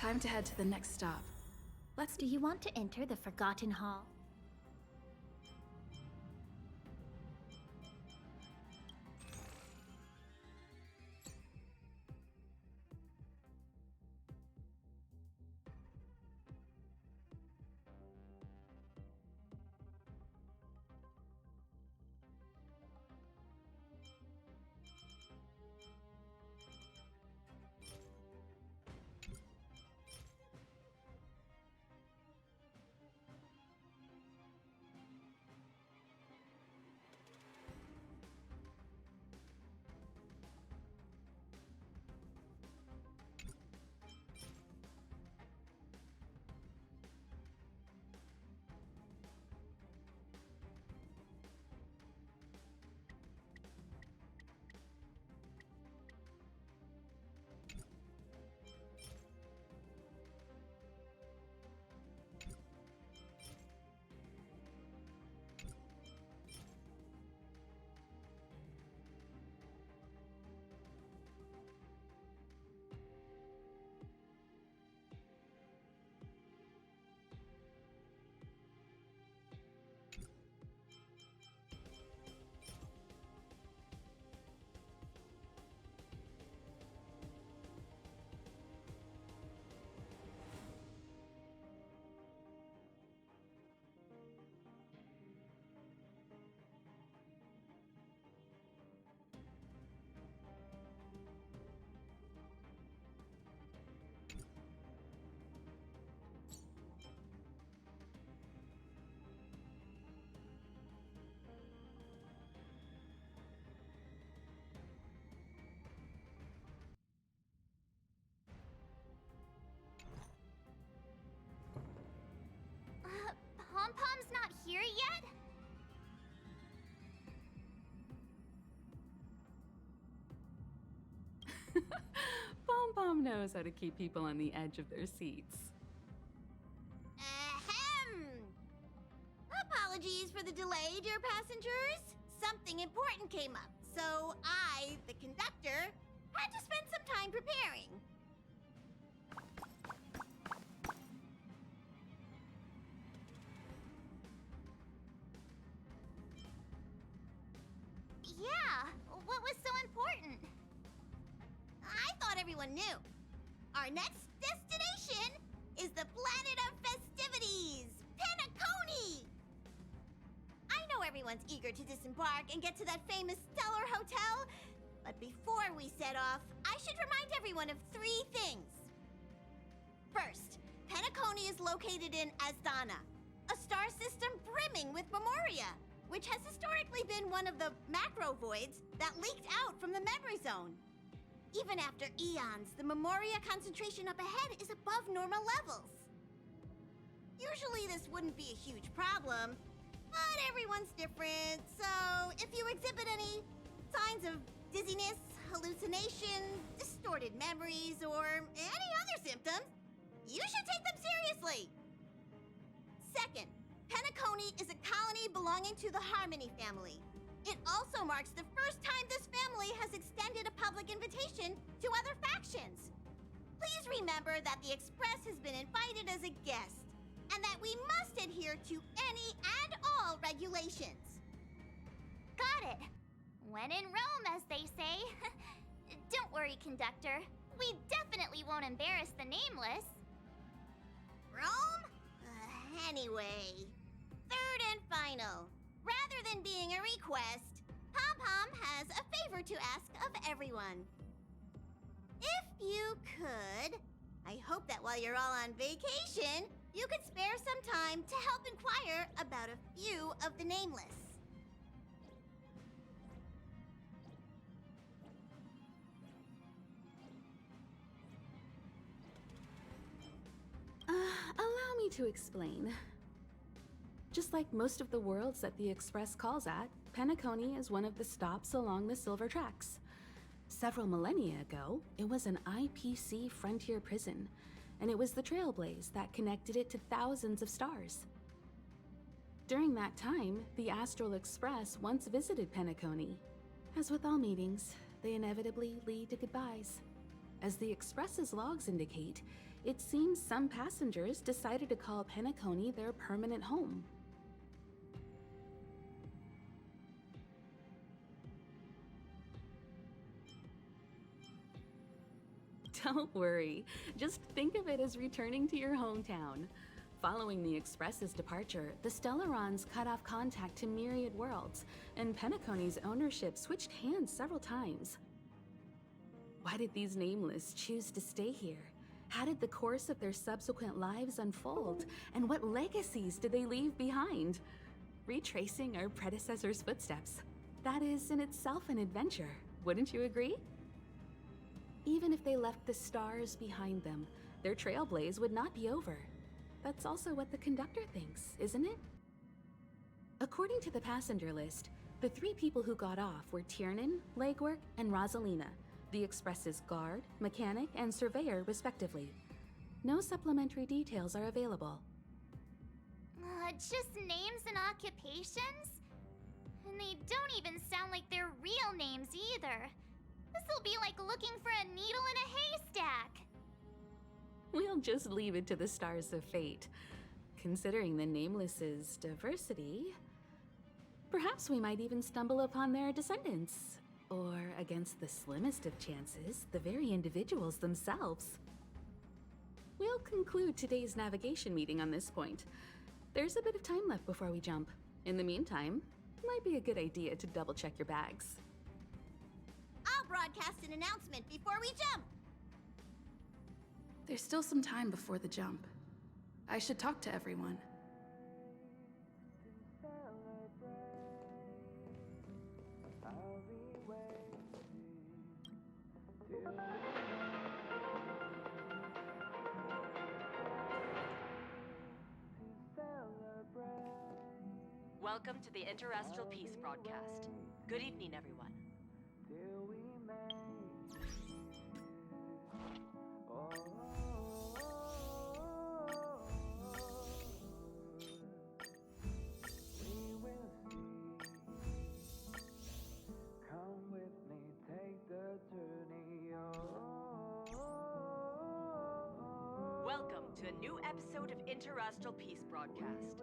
Time to head to the next stop. Do you want to enter the Forgotten Hall? Pom-Pom's not here yet? Pom-Pom knows how to keep people on the edge of their seats. Ahem! Apologies for the delay, dear passengers. Something important came up, so I, the conductor, had to spend some time preparing. Yeah, what was so important? I thought everyone knew. Our next destination is the planet of festivities, Penacony! I know everyone's eager to disembark and get to that famous Stellar Hotel, but before we set off, I should remind everyone of 3 things. First, Penacony is located in Asdana, a star system brimming with Memoria, which has historically been one of the macro voids that leaked out from the memory zone. Even after eons, the Memoria concentration up ahead is above normal levels. Usually this wouldn't be a huge problem, but everyone's different, so if you exhibit any signs of dizziness, hallucination, distorted memories, or any other symptoms, you should take them seriously. Second, Penacony is a colony belonging to the Harmony family. It also marks the first time this family has extended a public invitation to other factions. Please remember that the Express has been invited as a guest, and that we must adhere to any and all regulations. Got it. When in Rome, as they say. Don't worry, conductor. We definitely won't embarrass the nameless. Rome? Anyway, third and final. Rather than being a request, Pom-Pom has a favor to ask of everyone. If you could, I hope that while you're all on vacation, you could spare some time to help inquire about a few of the nameless. Allow me to explain. Just like most of the worlds that the Express calls at, Penacony is one of the stops along the Silver Tracks. Several millennia ago, it was an IPC frontier prison, and it was the Trailblaze that connected it to thousands of stars. During that time, the Astral Express once visited Penacony. As with all meetings, they inevitably lead to goodbyes. As the Express's logs indicate, it seems some passengers decided to call Penacony their permanent home. Don't worry, just think of it as returning to your hometown. Following the Express's departure, the Stellarons cut off contact to myriad worlds, and Penacony's ownership switched hands several times. Why did these Nameless choose to stay here? How did the course of their subsequent lives unfold? And what legacies did they leave behind? Retracing our predecessors' footsteps. That is in itself an adventure, wouldn't you agree? Even if they left the stars behind them, their trailblaze would not be over. That's also what the conductor thinks, isn't it? According to the passenger list, the 3 people who got off were Tiernan, Legwork, and Rosalina, the Express's guard, mechanic, and surveyor, respectively. No supplementary details are available. Just names and occupations? And they don't even sound like their real names either. This'll be like looking for a needle in a haystack. We'll just leave it to the stars of fate. Considering the Nameless's diversity, perhaps we might even stumble upon their descendants. Or, against the slimmest of chances, the very individuals themselves. We'll conclude today's navigation meeting on this point. There's a bit of time left before we jump. In the meantime, it might be a good idea to double-check your bags. I'll broadcast an announcement before we jump. There's still some time before the jump. I should talk to everyone. Welcome to the Interastral Peace broadcast. Good evening, everyone. Welcome to a new episode of Interastral Peace broadcast.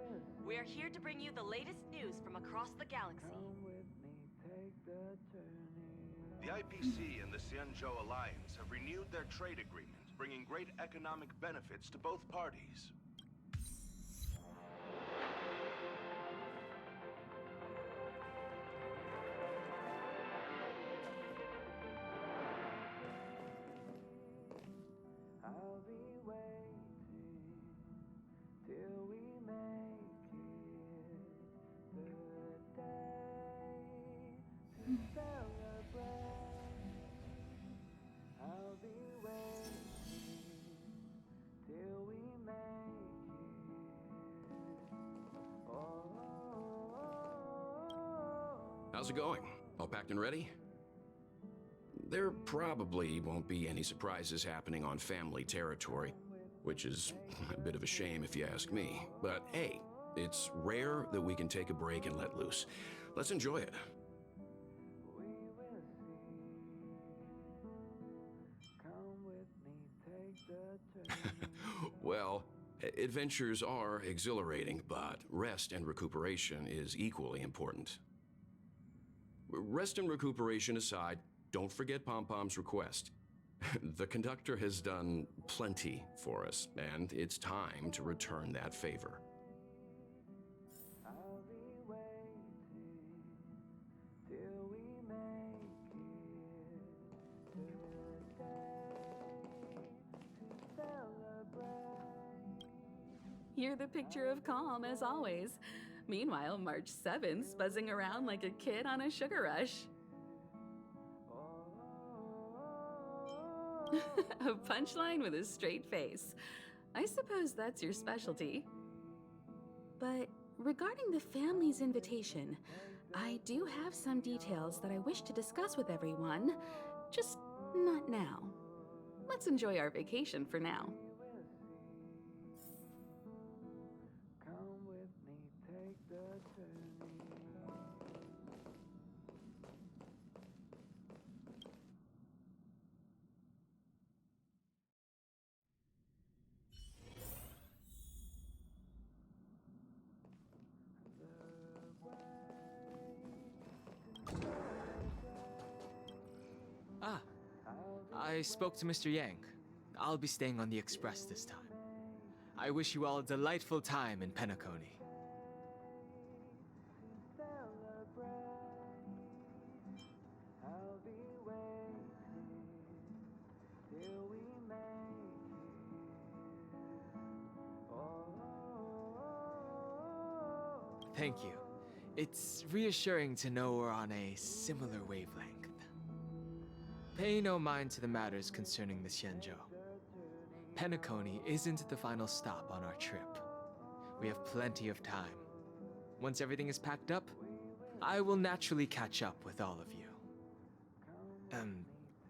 We are here to bring you the latest news from across the galaxy. The IPC and the Xianzhou Alliance have renewed their trade agreement, bringing great economic benefits to both parties. How's it going? All packed and ready? There probably won't be any surprises happening on family territory, which is a bit of a shame if you ask me. But hey, it's rare that we can take a break and let loose. Let's enjoy it. Well, adventures are exhilarating, but rest and recuperation is equally important. Rest and recuperation aside, don't forget Pom-Pom's request. The conductor has done plenty for us, and it's time to return that favor. You're the picture of calm, as always. Meanwhile, March 7th's buzzing around like a kid on a sugar rush. A punchline with a straight face. I suppose that's your specialty. But regarding the family's invitation, I do have some details that I wish to discuss with everyone, just not now. Let's enjoy our vacation for now. I spoke to Mr. Yang. I'll be staying on the express this time. I wish you all a delightful time in Penacony. Thank you. It's reassuring to know we're on a similar wavelength. Pay no mind to the matters concerning the Xianzhou. Penacony isn't the final stop on our trip. We have plenty of time. Once everything is packed up, I will naturally catch up with all of you.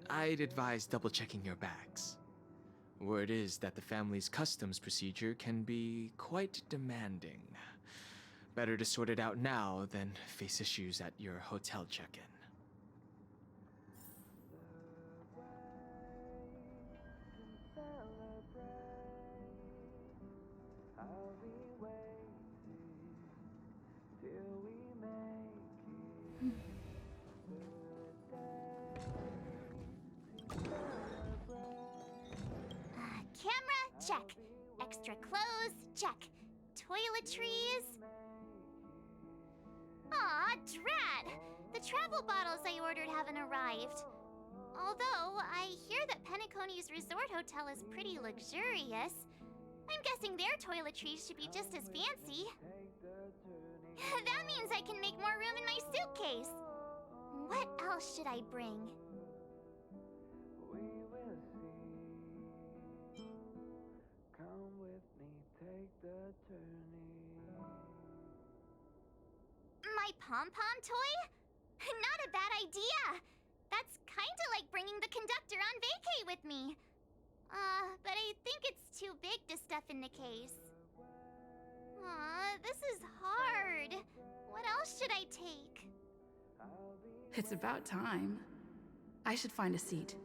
I'd advise double-checking your bags. Word is that the family's customs procedure can be quite demanding. Better to sort it out now than face issues at your hotel check-in. Camera, check. Extra clothes, check. Toiletries. Aw, drat! The travel bottles I ordered haven't arrived. Although, I hear that Penacony's resort hotel is pretty luxurious. I'm guessing their toiletries should be just as fancy. That means I can make more room in my suitcase. What else should I bring? My pom-pom toy? Not a bad idea! That's kinda like bringing the conductor on vacay with me. But I think it's too big to stuff in the case. This is hard. What else should I take? It's about time. I should find a seat.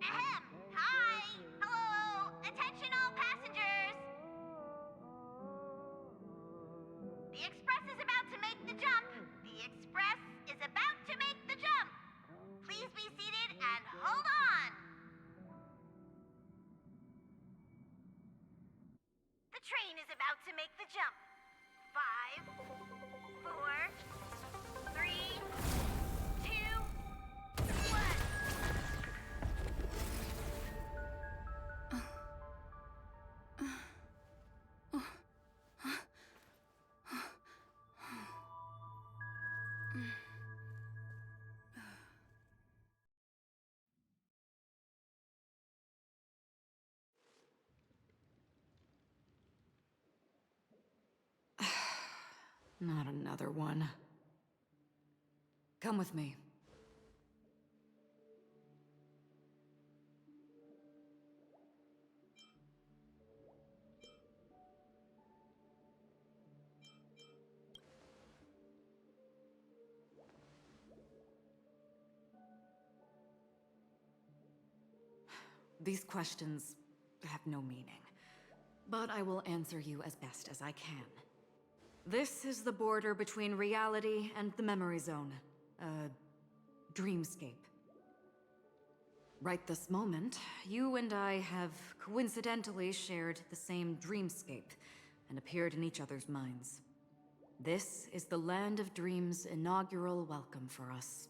Hi! Hello! Attention all passengers! The express is about to make the jump! The express is about to make the jump! Please be seated and hold on! The train is about to make the jump. 5, 4, 3, 2, 1. Not another one. Come with me. These questions have no meaning, but I will answer you as best as I can. This is the border between reality and the memory zone, a dreamscape. Right this moment, you and I have coincidentally shared the same dreamscape and appeared in each other's minds. This is the Land of Dreams' inaugural welcome for us.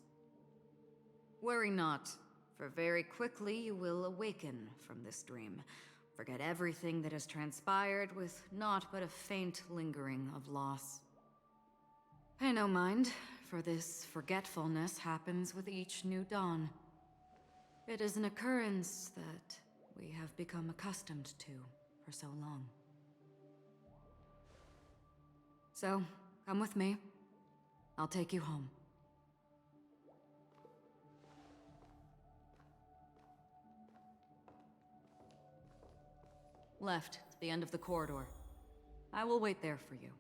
Worry not, for very quickly you will awaken from this dream. Forget everything that has transpired with naught but a faint lingering of loss. Pay no mind, for this forgetfulness happens with each new dawn. It is an occurrence that we have become accustomed to for so long. So, come with me. I'll take you home. Left, to the end of the corridor. I will wait there for you.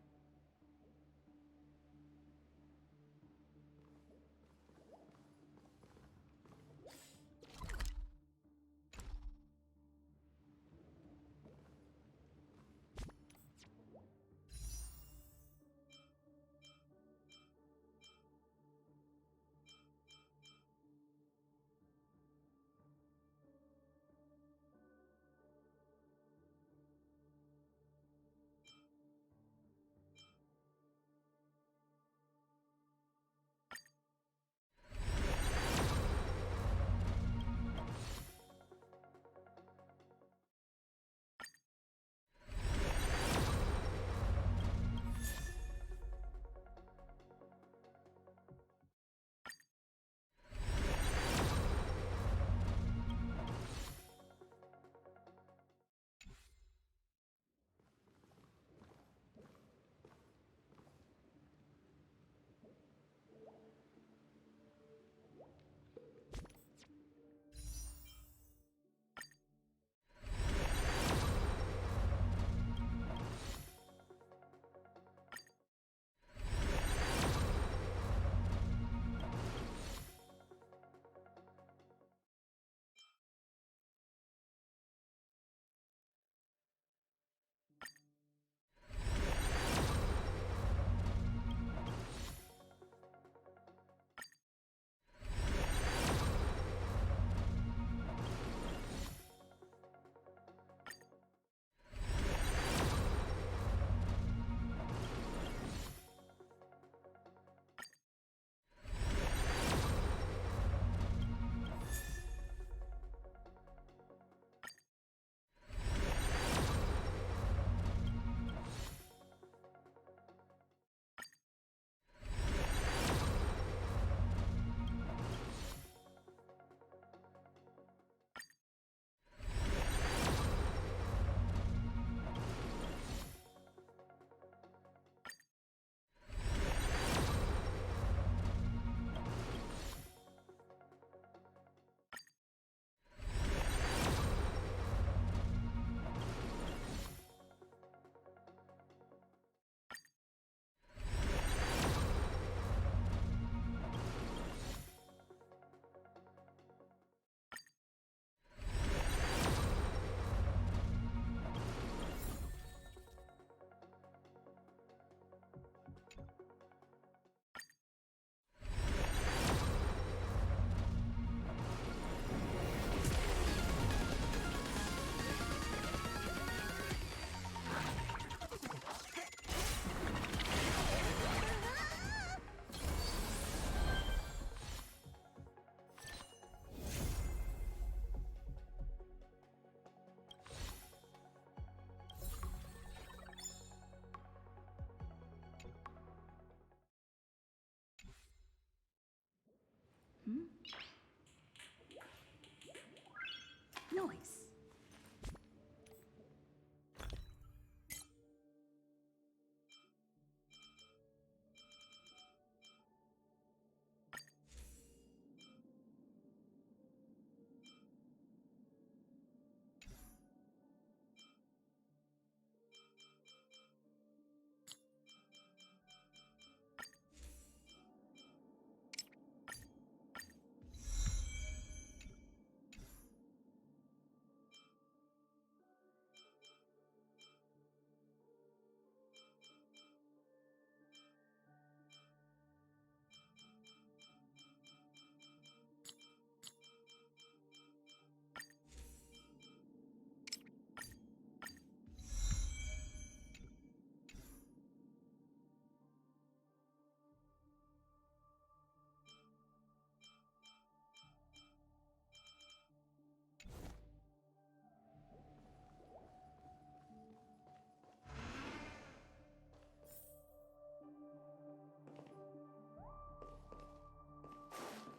Noise.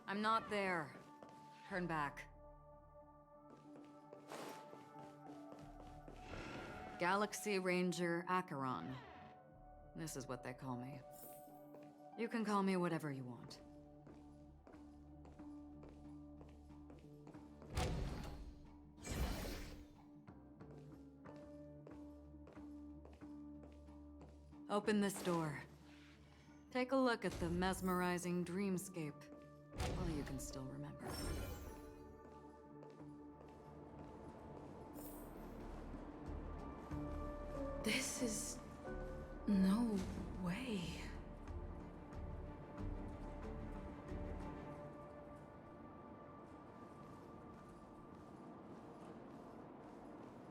I'm not there. Turn back. Galaxy Ranger Acheron. This is what they call me. You can call me whatever you want. Open this door. Take a look at the mesmerizing dreamscape, while you can still remember. This is... no way.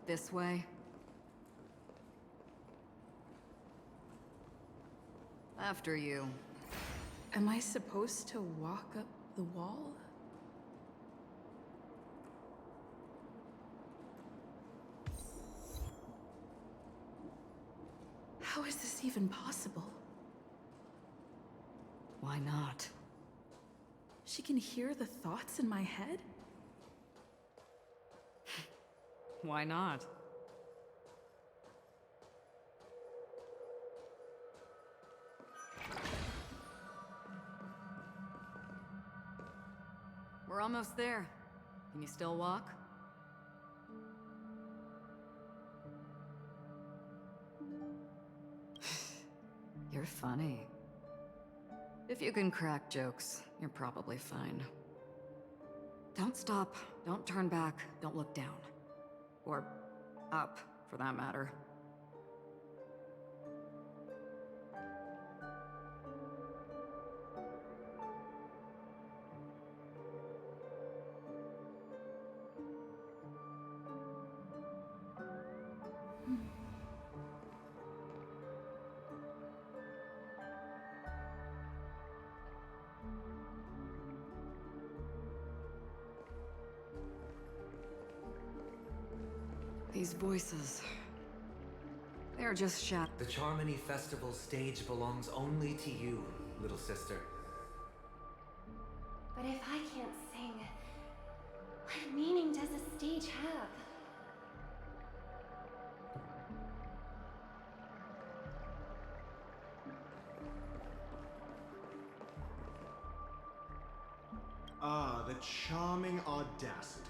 This way. After you. Am I supposed to walk up the wall? How is this even possible? Why not? She can hear the thoughts in my head? Why not? We're almost there. Can you still walk? You're funny. If you can crack jokes, you're probably fine. Don't stop, don't turn back, don't look down. Or up, for that matter. These voices... they're just The Charmony Festival stage belongs only to you, little sister. But if I can't sing, what meaning does a stage have? Ah, the charming audacity.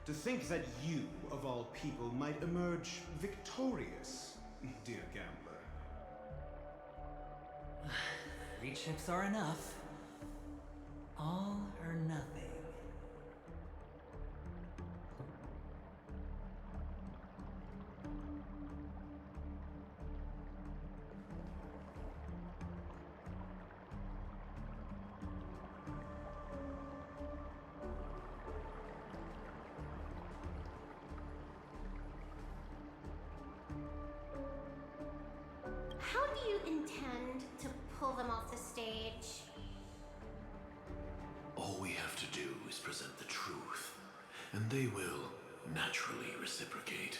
To think that you, of all people, might emerge victorious, dear gambler. 3 chips are enough. All or nothing. How do you intend to pull them off the stage? All we have to do is present the truth, and they will naturally reciprocate.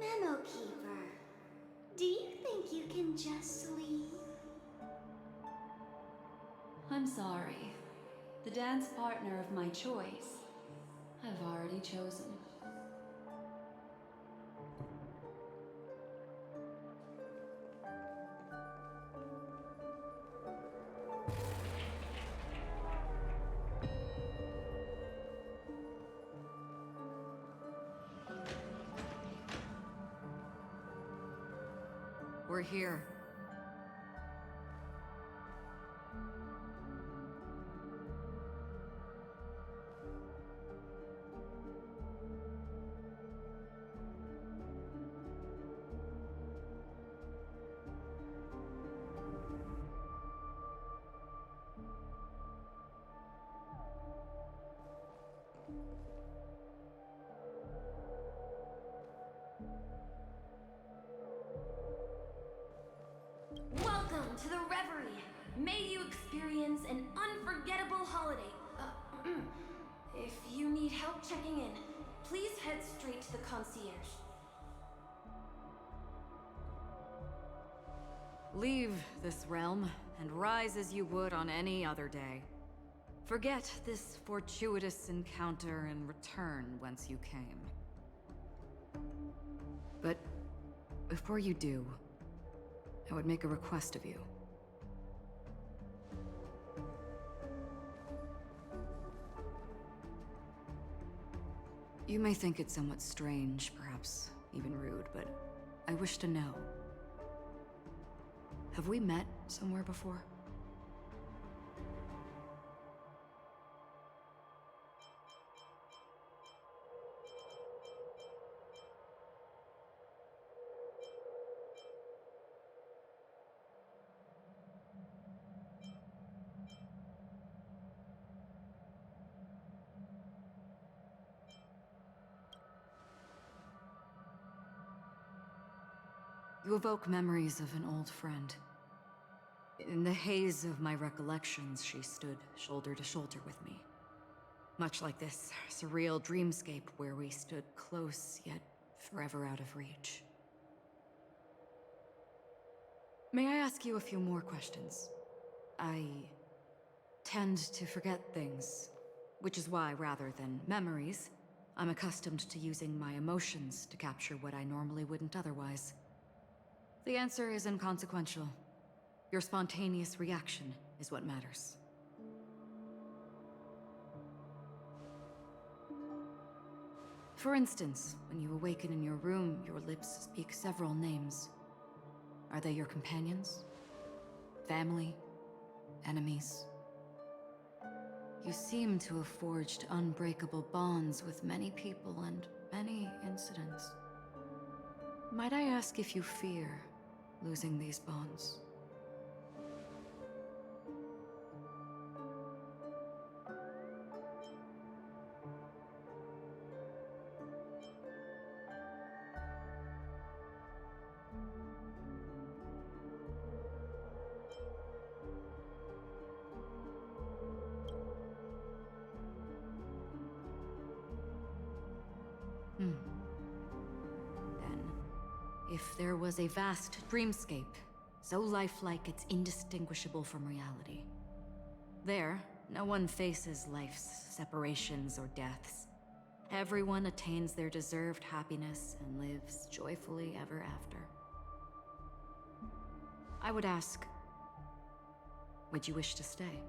Memo Keeper, do you think you can just leave? I'm sorry. The dance partner of my choice, I've already chosen. We're here. Welcome to the Reverie! May you experience an unforgettable holiday. If you need help checking in, please head straight to the concierge. Leave this realm and rise as you would on any other day. Forget this fortuitous encounter and return whence you came. But before you do, I would make a request of you. You may think it somewhat strange, perhaps even rude, but I wish to know. Have we met somewhere before? You evoke memories of an old friend. In the haze of my recollections, she stood shoulder to shoulder with me. Much like this surreal dreamscape where we stood close, yet forever out of reach. May I ask you a few more questions? I tend to forget things, which is why, rather than memories, I'm accustomed to using my emotions to capture what I normally wouldn't otherwise. The answer is inconsequential. Your spontaneous reaction is what matters. For instance, when you awaken in your room, your lips speak several names. Are they your companions? Family? Enemies? You seem to have forged unbreakable bonds with many people and many incidents. Might I ask if you fear losing these bonds? Then, if there was a vast dreamscape, so lifelike it's indistinguishable from reality. There, no one faces life's separations or deaths. Everyone attains their deserved happiness and lives joyfully ever after. I would ask, would you wish to stay?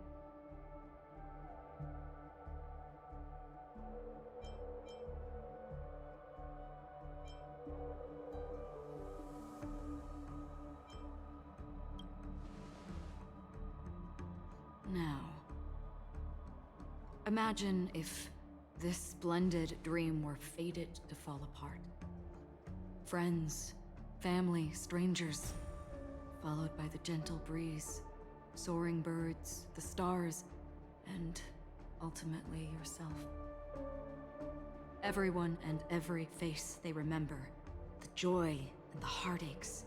Now, imagine if this splendid dream were fated to fall apart. Friends, family, strangers, followed by the gentle breeze, soaring birds, the stars, and ultimately yourself. Everyone and every face they remember, the joy and the heartaches,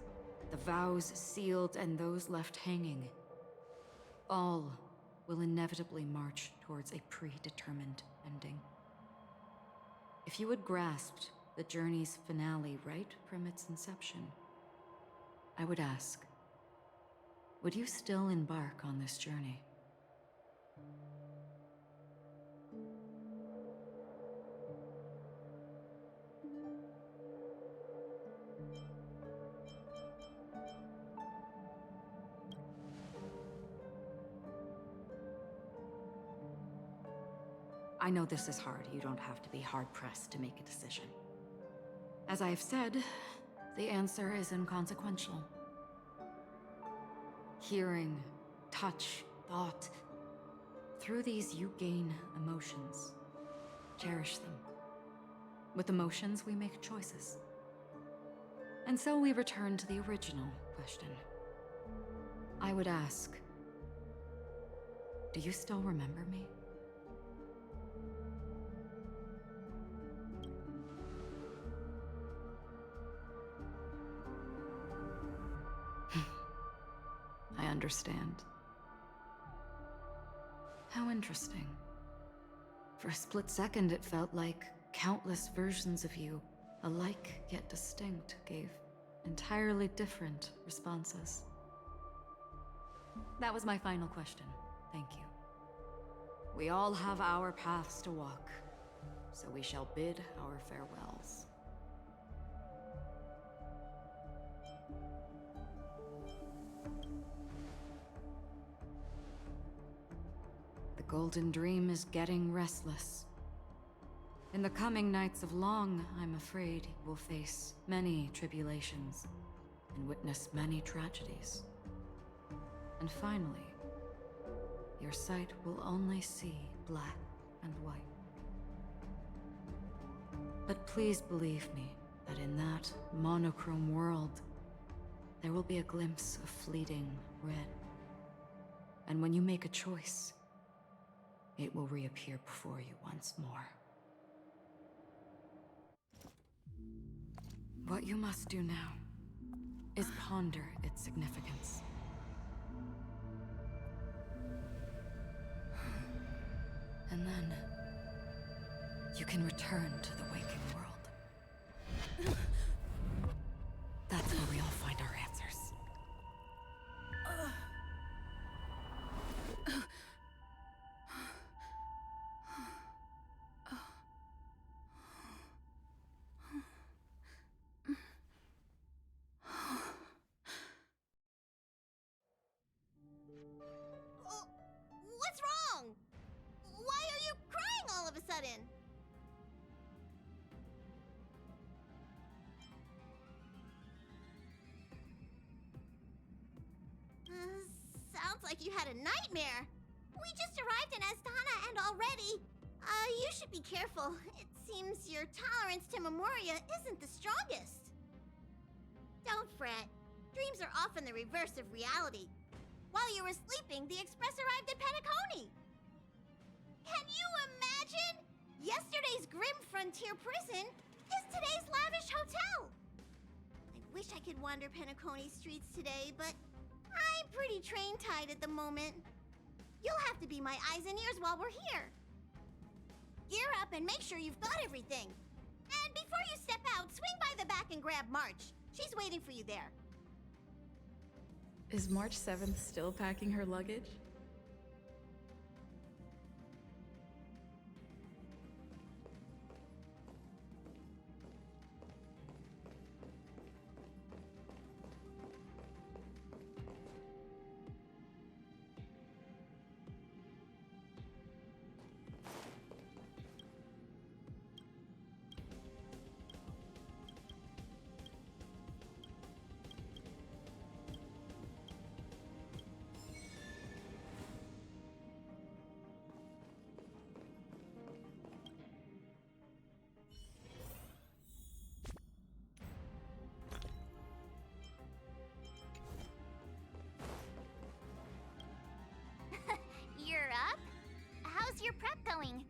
the vows sealed and those left hanging, all will inevitably march towards a predetermined ending. If you had grasped the journey's finale right from its inception, I would ask, would you still embark on this journey? I know this is hard. You don't have to be hard-pressed to make a decision. As I have said, the answer is inconsequential. Hearing, touch, thought. Through these you gain emotions. Cherish them. With emotions, we make choices. And so we return to the original question. I would ask, do you still remember me? I understand. How interesting. For a split second, it felt like countless versions of you, alike yet distinct, gave entirely different responses. That was my final question. Thank you. We all have our paths to walk, so we shall bid our farewells. The Golden Dream is getting restless. In the coming nights of Long, I'm afraid you will face many tribulations and witness many tragedies. And finally, your sight will only see black and white. But please believe me that in that monochrome world, there will be a glimpse of fleeting red. And when you make a choice, it will reappear before you once more. What you must do now is ponder its significance. And then, you can return to the waking world. That's where we all find our answers. What's wrong? Why are you crying all of a sudden? Sounds like you had a nightmare. We just arrived in Astana and already... you should be careful. It seems your tolerance to Memoria isn't the strongest. Don't fret. Dreams are often the reverse of reality. While you were sleeping, the Express arrived at Penacony. Can you imagine? Yesterday's grim frontier prison is today's lavish hotel. I wish I could wander Penacony streets today, but I'm pretty train-tied at the moment. You'll have to be my eyes and ears while we're here. Gear up and make sure you've got everything. And before you step out, swing by the back and grab March. She's waiting for you there. Is March 7th still packing her luggage? You're up? How's your prep going?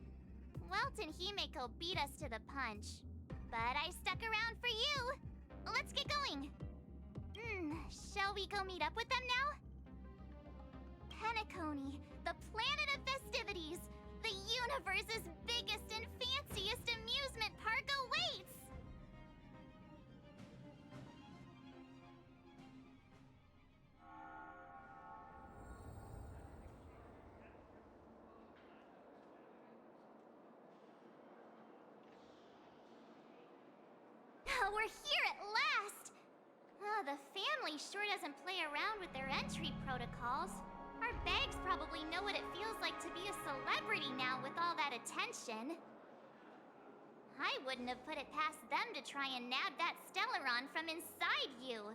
Welt and Himeko beat us to the punch, but I stuck around for you. Let's get going. Shall we go meet up with them now? Penacony, the planet of festivities, the universe's biggest and fanciest amusement park awaits! We're here at last! The family sure doesn't play around with their entry protocols. Our bags probably know what it feels like to be a celebrity now with all that attention. I wouldn't have put it past them to try and nab that Stellaron from inside you.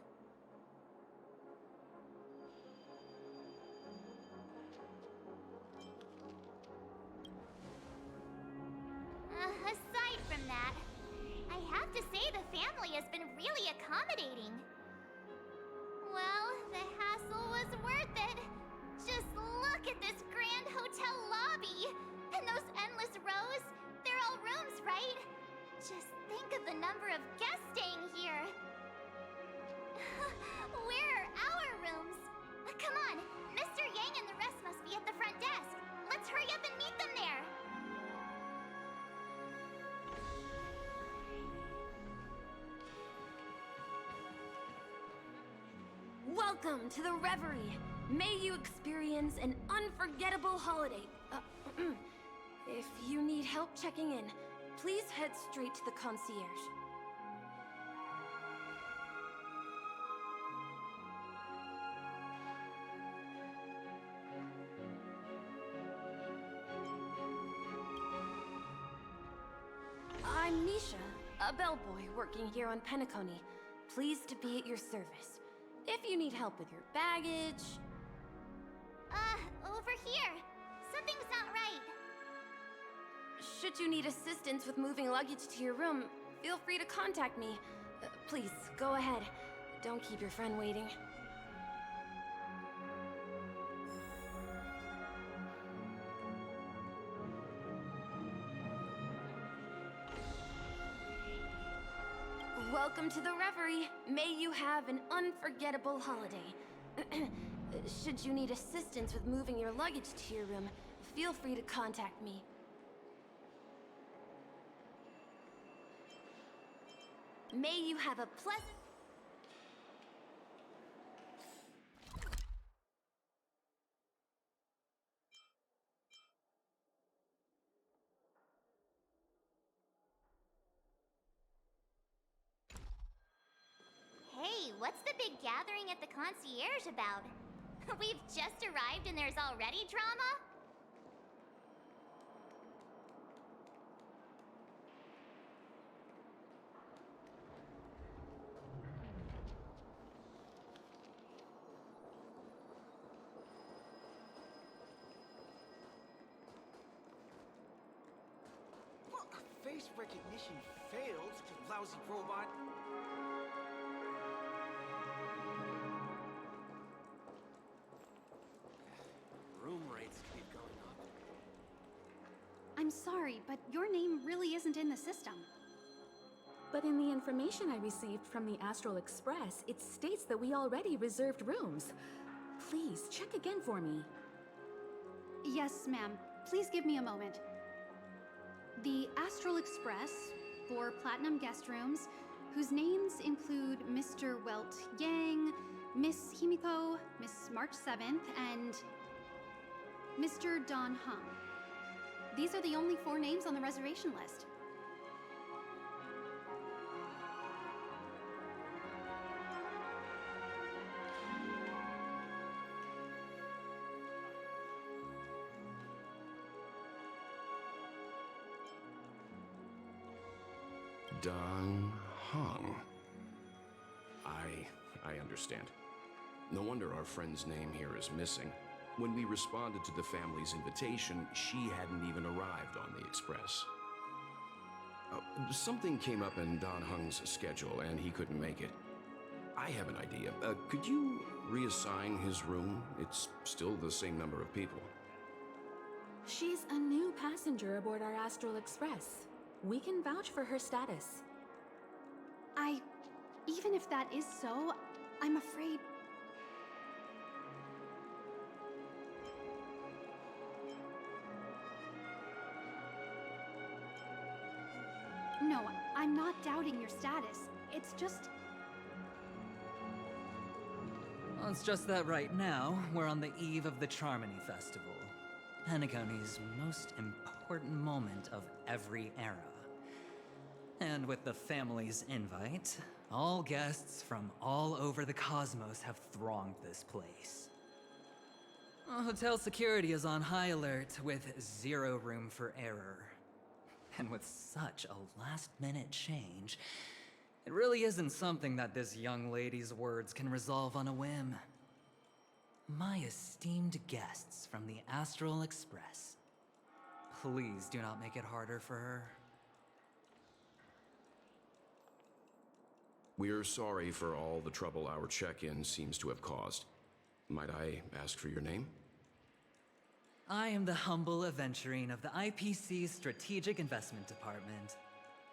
Aside from that, I have to say the family has been really accommodating. Well, the hassle was worth it. Just look at this grand hotel lobby. And those endless rows. They're all rooms, right? Just think of the number of guests staying here. Where are our rooms? Come on, Mr. Yang and the rest must be at the front desk. Let's hurry up and meet them there. Welcome to the Reverie. May you experience an unforgettable holiday. If you need help checking in, please head straight to the concierge. I'm Nisha, a bellboy working here on Penacony. Pleased to be at your service. If you need help with your baggage... Over here. Something's not right. Should you need assistance with moving luggage to your room, feel free to contact me. Please, go ahead. Don't keep your friend waiting. Welcome to the Reverie. May you have an unforgettable holiday. Should you need assistance with moving your luggage to your room, feel free to contact me. May you have a pleasant... Hey, what's the big gathering at the concierge about? We've just arrived and there's already drama? Face recognition failed, you lousy robot. Room rates keep going up. I'm sorry, but your name really isn't in the system. But in the information I received from the Astral Express, it states that we already reserved rooms. Please, check again for me. Yes, ma'am. Please give me a moment. The Astral Express, for Platinum guest rooms, whose names include Mr. Welt Yang, Miss Himiko, Miss March 7th, and Mr. Don Hung. These are the only 4 names on the reservation list. Don Hung. I understand. No wonder our friend's name here is missing. When we responded to the family's invitation, she hadn't even arrived on the express. Something came up in Don Hung's schedule, and he couldn't make it. I have an idea. Could you reassign his room? It's still the same number of people. She's a new passenger aboard our Astral Express. We can vouch for her status. Even if that is so, I'm afraid... No, I'm not doubting your status. It's just... Well, it's just that right now, we're on the eve of the Charmony Festival. Penacony's most important moment of every era. And with the family's invite, all guests from all over the cosmos have thronged this place. Hotel security is on high alert with 0 room for error. And with such a last-minute change, it really isn't something that this young lady's words can resolve on a whim. My esteemed guests from the Astral Express, please do not make it harder for her. We're sorry for all the trouble our check-in seems to have caused. Might I ask for your name? I am the humble aventurine of the IPC's Strategic Investment Department,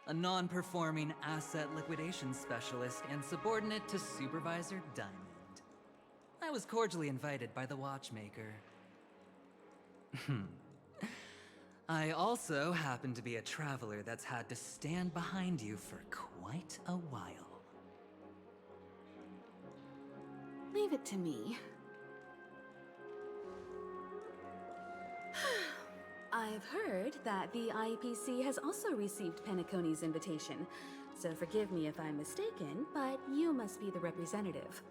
a non-performing asset liquidation specialist and subordinate to Supervisor Diamond. I was cordially invited by the watchmaker. I also happen to be a traveler that's had to stand behind you for quite a while. Leave it to me. I've heard that the IPC has also received Penacony's invitation, so forgive me if I'm mistaken, but you must be the representative.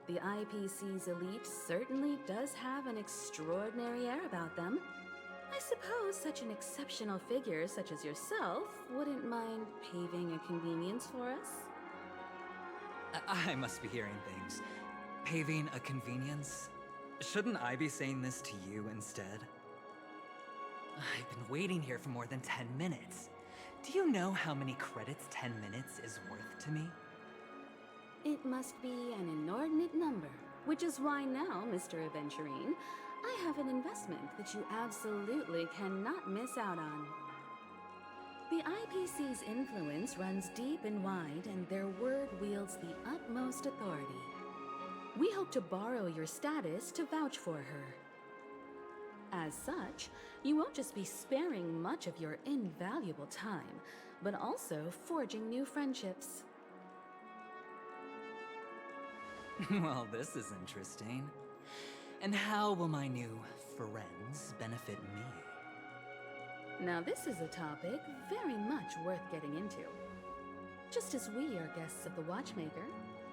The IPC's elite certainly does have an extraordinary air about them. I suppose such an exceptional figure such as yourself wouldn't mind paving a convenience for us? I must be hearing things. Paving a convenience? Shouldn't I be saying this to you instead? I've been waiting here for more than 10 minutes. Do you know how many credits 10 minutes is worth to me? It must be an inordinate number, which is why now, Mr. Aventurine, I have an investment that you absolutely cannot miss out on. The IPC's influence runs deep and wide, and their word wields the utmost authority. We hope to borrow your status to vouch for her. As such, you won't just be sparing much of your invaluable time, but also forging new friendships. Well, this is interesting. And how will my new friends benefit me? Now this is a topic very much worth getting into. Just as we are guests of the Watchmaker,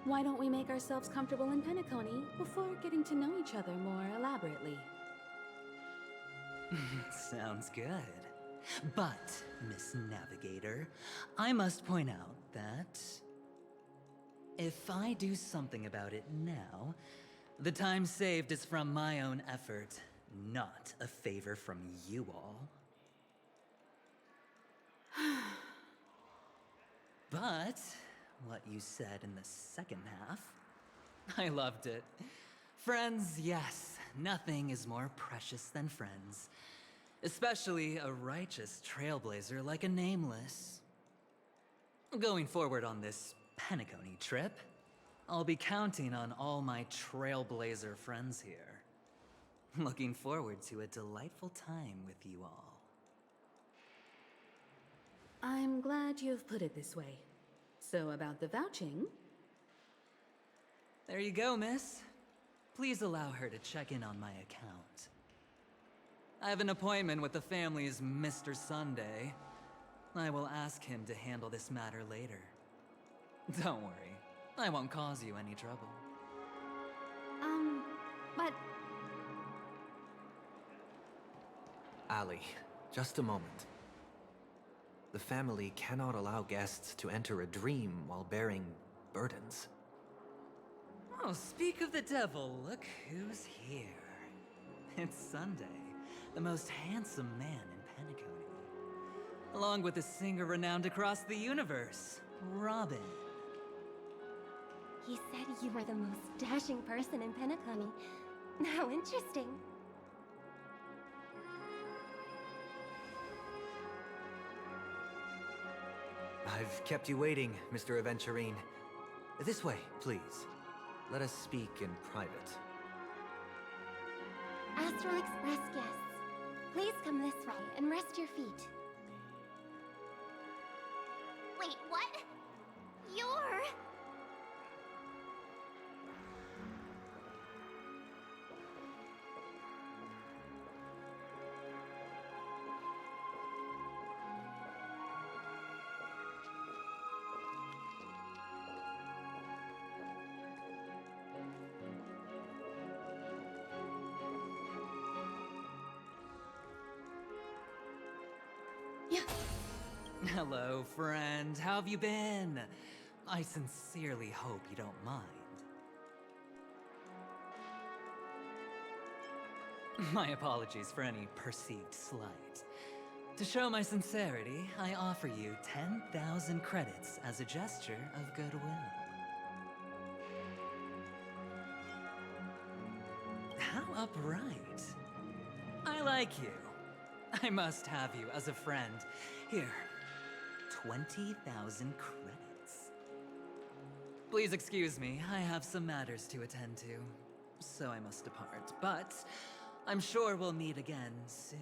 why don't we make ourselves comfortable in Penacony before getting to know each other more elaborately? Sounds good. But, Miss Navigator, I must point out that if I do something about it now, the time saved is from my own effort, not a favor from you all. But what you said in the second half, I loved it. Friends, yes, nothing is more precious than friends. Especially a righteous trailblazer like a Nameless. Going forward on this Penacony trip, I'll be counting on all my trailblazer friends here. Looking forward to a delightful time with you all. I'm glad you've put it this way. So about the vouching... There you go, miss. Please allow her to check in on my account. I have an appointment with the family's Mr. Sunday. I will ask him to handle this matter later. Don't worry, I won't cause you any trouble. But... Ali, just a moment. The family cannot allow guests to enter a dream while bearing burdens. Oh, speak of the devil, look who's here. It's Sunday, the most handsome man in Penacony. Along with a singer renowned across the universe, Robin. He said you were the most dashing person in Penacony. How interesting. I've kept you waiting, Mr. Aventurine. This way, please. Let us speak in private. Astral Express guests, please come this way and rest your feet. Wait, what? You're... Hello, friend. How have you been? I sincerely hope you don't mind. My apologies for any perceived slight. To show my sincerity, I offer you 10,000 credits as a gesture of goodwill. How upright. I like you. I must have you as a friend. Here, 20,000 credits. Please excuse me, I have some matters to attend to, so I must depart, but I'm sure we'll meet again soon.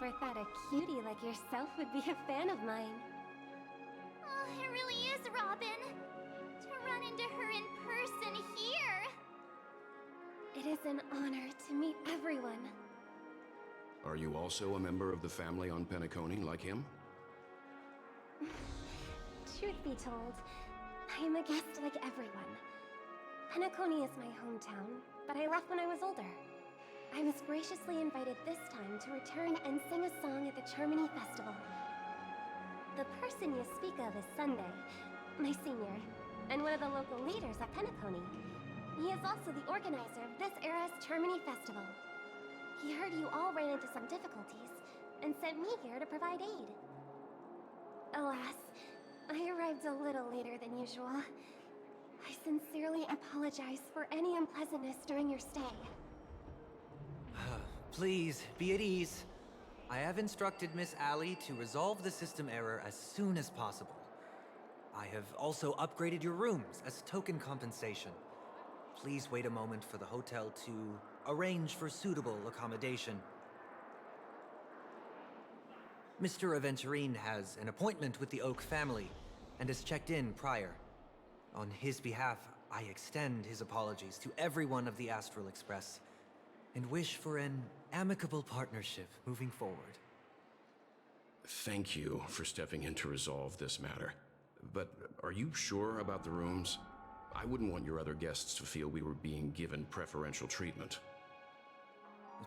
never thought a cutie like yourself would be a fan of mine. Oh, it really is, Robin. To run into her in person here. It is an honor to meet everyone. Are you also a member of the family on Penacony, like him? Truth be told, I am a guest like everyone. Penacony is my hometown, but I left when I was older. I was graciously invited this time to return and sing a song at the Charmony Festival. The person you speak of is Sunday, my senior, and one of the local leaders at Penacony. He is also the organizer of this era's Charmony Festival. He heard you all ran into some difficulties, and sent me here to provide aid. Alas, I arrived a little later than usual. I sincerely apologize for any unpleasantness during your stay. Please, be at ease. I have instructed Miss Allie to resolve the system error as soon as possible. I have also upgraded your rooms as token compensation. Please wait a moment for the hotel to arrange for suitable accommodation. Mr. Aventurine has an appointment with the Oak family and has checked in prior. On his behalf, I extend his apologies to everyone of the Astral Express and wish for an amicable partnership moving forward. Thank you for stepping in to resolve this matter. But are you sure about the rooms? I wouldn't want your other guests to feel we were being given preferential treatment.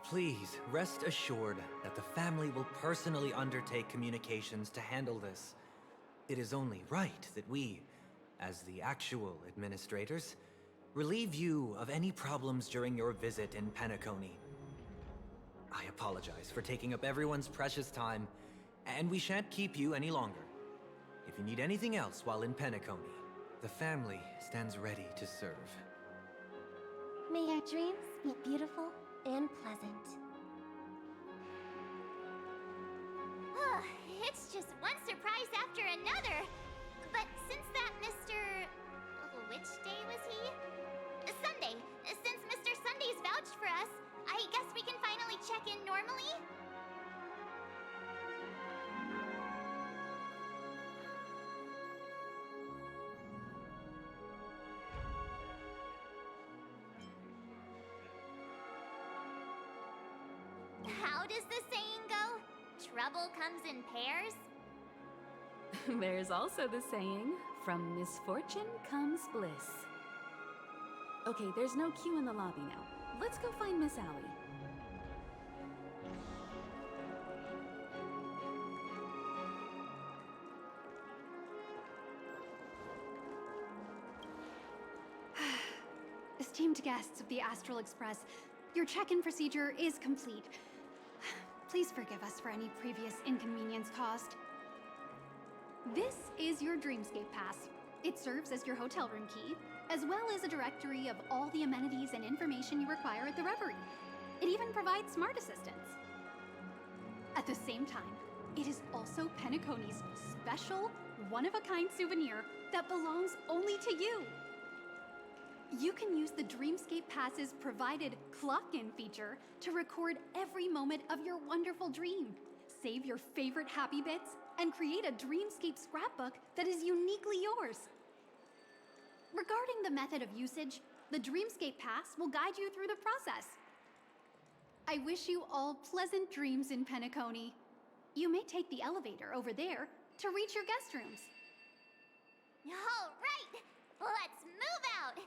Please, rest assured that the family will personally undertake communications to handle this. It is only right that we, as the actual administrators, relieve you of any problems during your visit in Penacony. I apologize for taking up everyone's precious time, and we shan't keep you any longer. If you need anything else while in Penacony, the family stands ready to serve. May your dreams be beautiful and pleasant. It's just one surprise after another. But since that Mr... which day was he? Sunday. Since Mr. Sunday's vouched for us, I guess we can finally check in normally? How does the saying go? Trouble comes in pairs? There's also the saying, from misfortune comes bliss. Okay, there's no queue in the lobby now. Let's go find Miss Allie. Esteemed guests of the Astral Express, your check-in procedure is complete. Please forgive us for any previous inconvenience caused. This is your Dreamscape Pass. It serves as your hotel room key, as well as a directory of all the amenities and information you require at the Reverie. It even provides smart assistants. At the same time, it is also Penacony's special, one-of-a-kind souvenir that belongs only to you. You can use the Dreamscape Pass's provided clock-in feature to record every moment of your wonderful dream, save your favorite happy bits, and create a Dreamscape scrapbook that is uniquely yours. Regarding the method of usage, the Dreamscape Pass will guide you through the process. I wish you all pleasant dreams in Penacony. You may take the elevator over there to reach your guest rooms. All right, let's move out!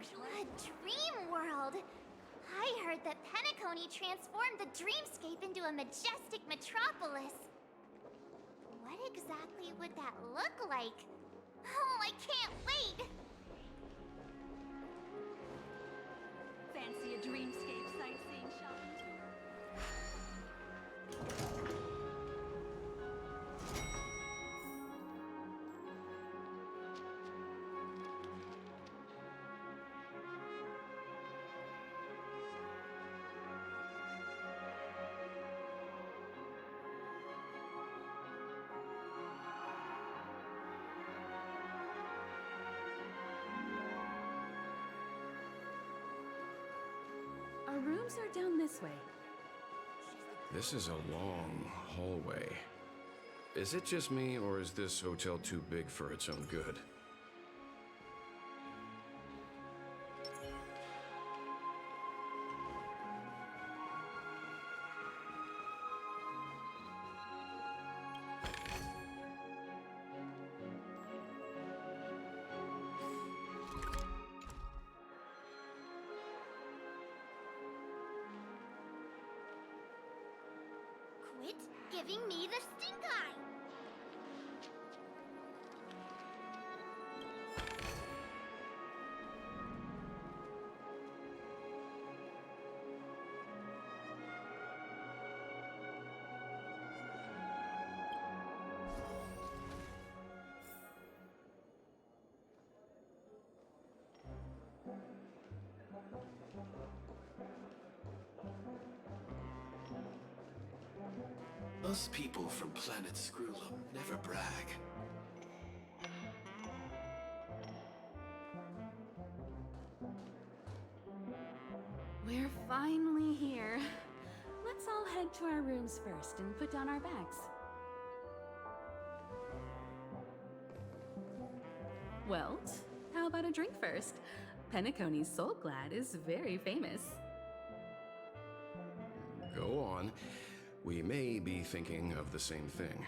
A dream world! I heard that Penacony transformed the dreamscape into a majestic metropolis. What exactly would that look like? Oh, I can't wait! Fancy a dreamscape sightseeing shopping tour? Our rooms are down this way. This is a long hallway. Is it just me, or is this hotel too big for its own good? Quit giving me the stink eye! Us people from planet Screwlum never brag. We're finally here. Let's all head to our rooms first and put down our bags. Well, how about a drink first? Penacony's Soul Glad is very famous. Go on. We may be thinking of the same thing.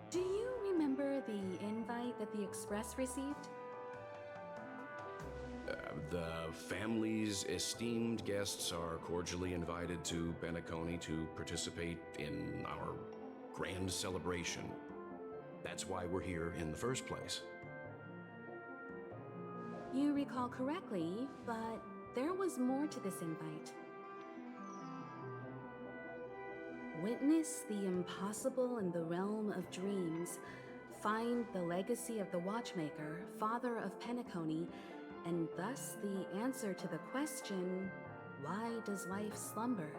Do you remember the invite that the Express received? The family's esteemed guests are cordially invited to Penacony to participate in our grand celebration. That's why we're here in the first place. You recall correctly, but there was more to this invite. Witness the impossible in the realm of dreams. Find the legacy of the Watchmaker, father of Penacony, and thus the answer to the question, why does life slumber?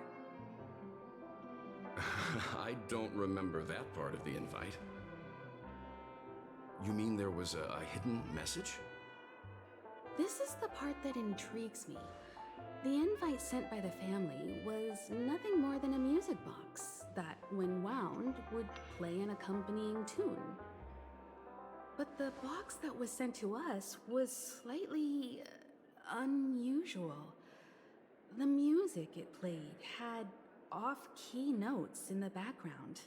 I don't remember that part of the invite. You mean there was a hidden message? This is the part that intrigues me. The invite sent by the family was nothing more than a music box that, when wound, would play an accompanying tune. But the box that was sent to us was slightly unusual. The music it played had off-key notes in the background.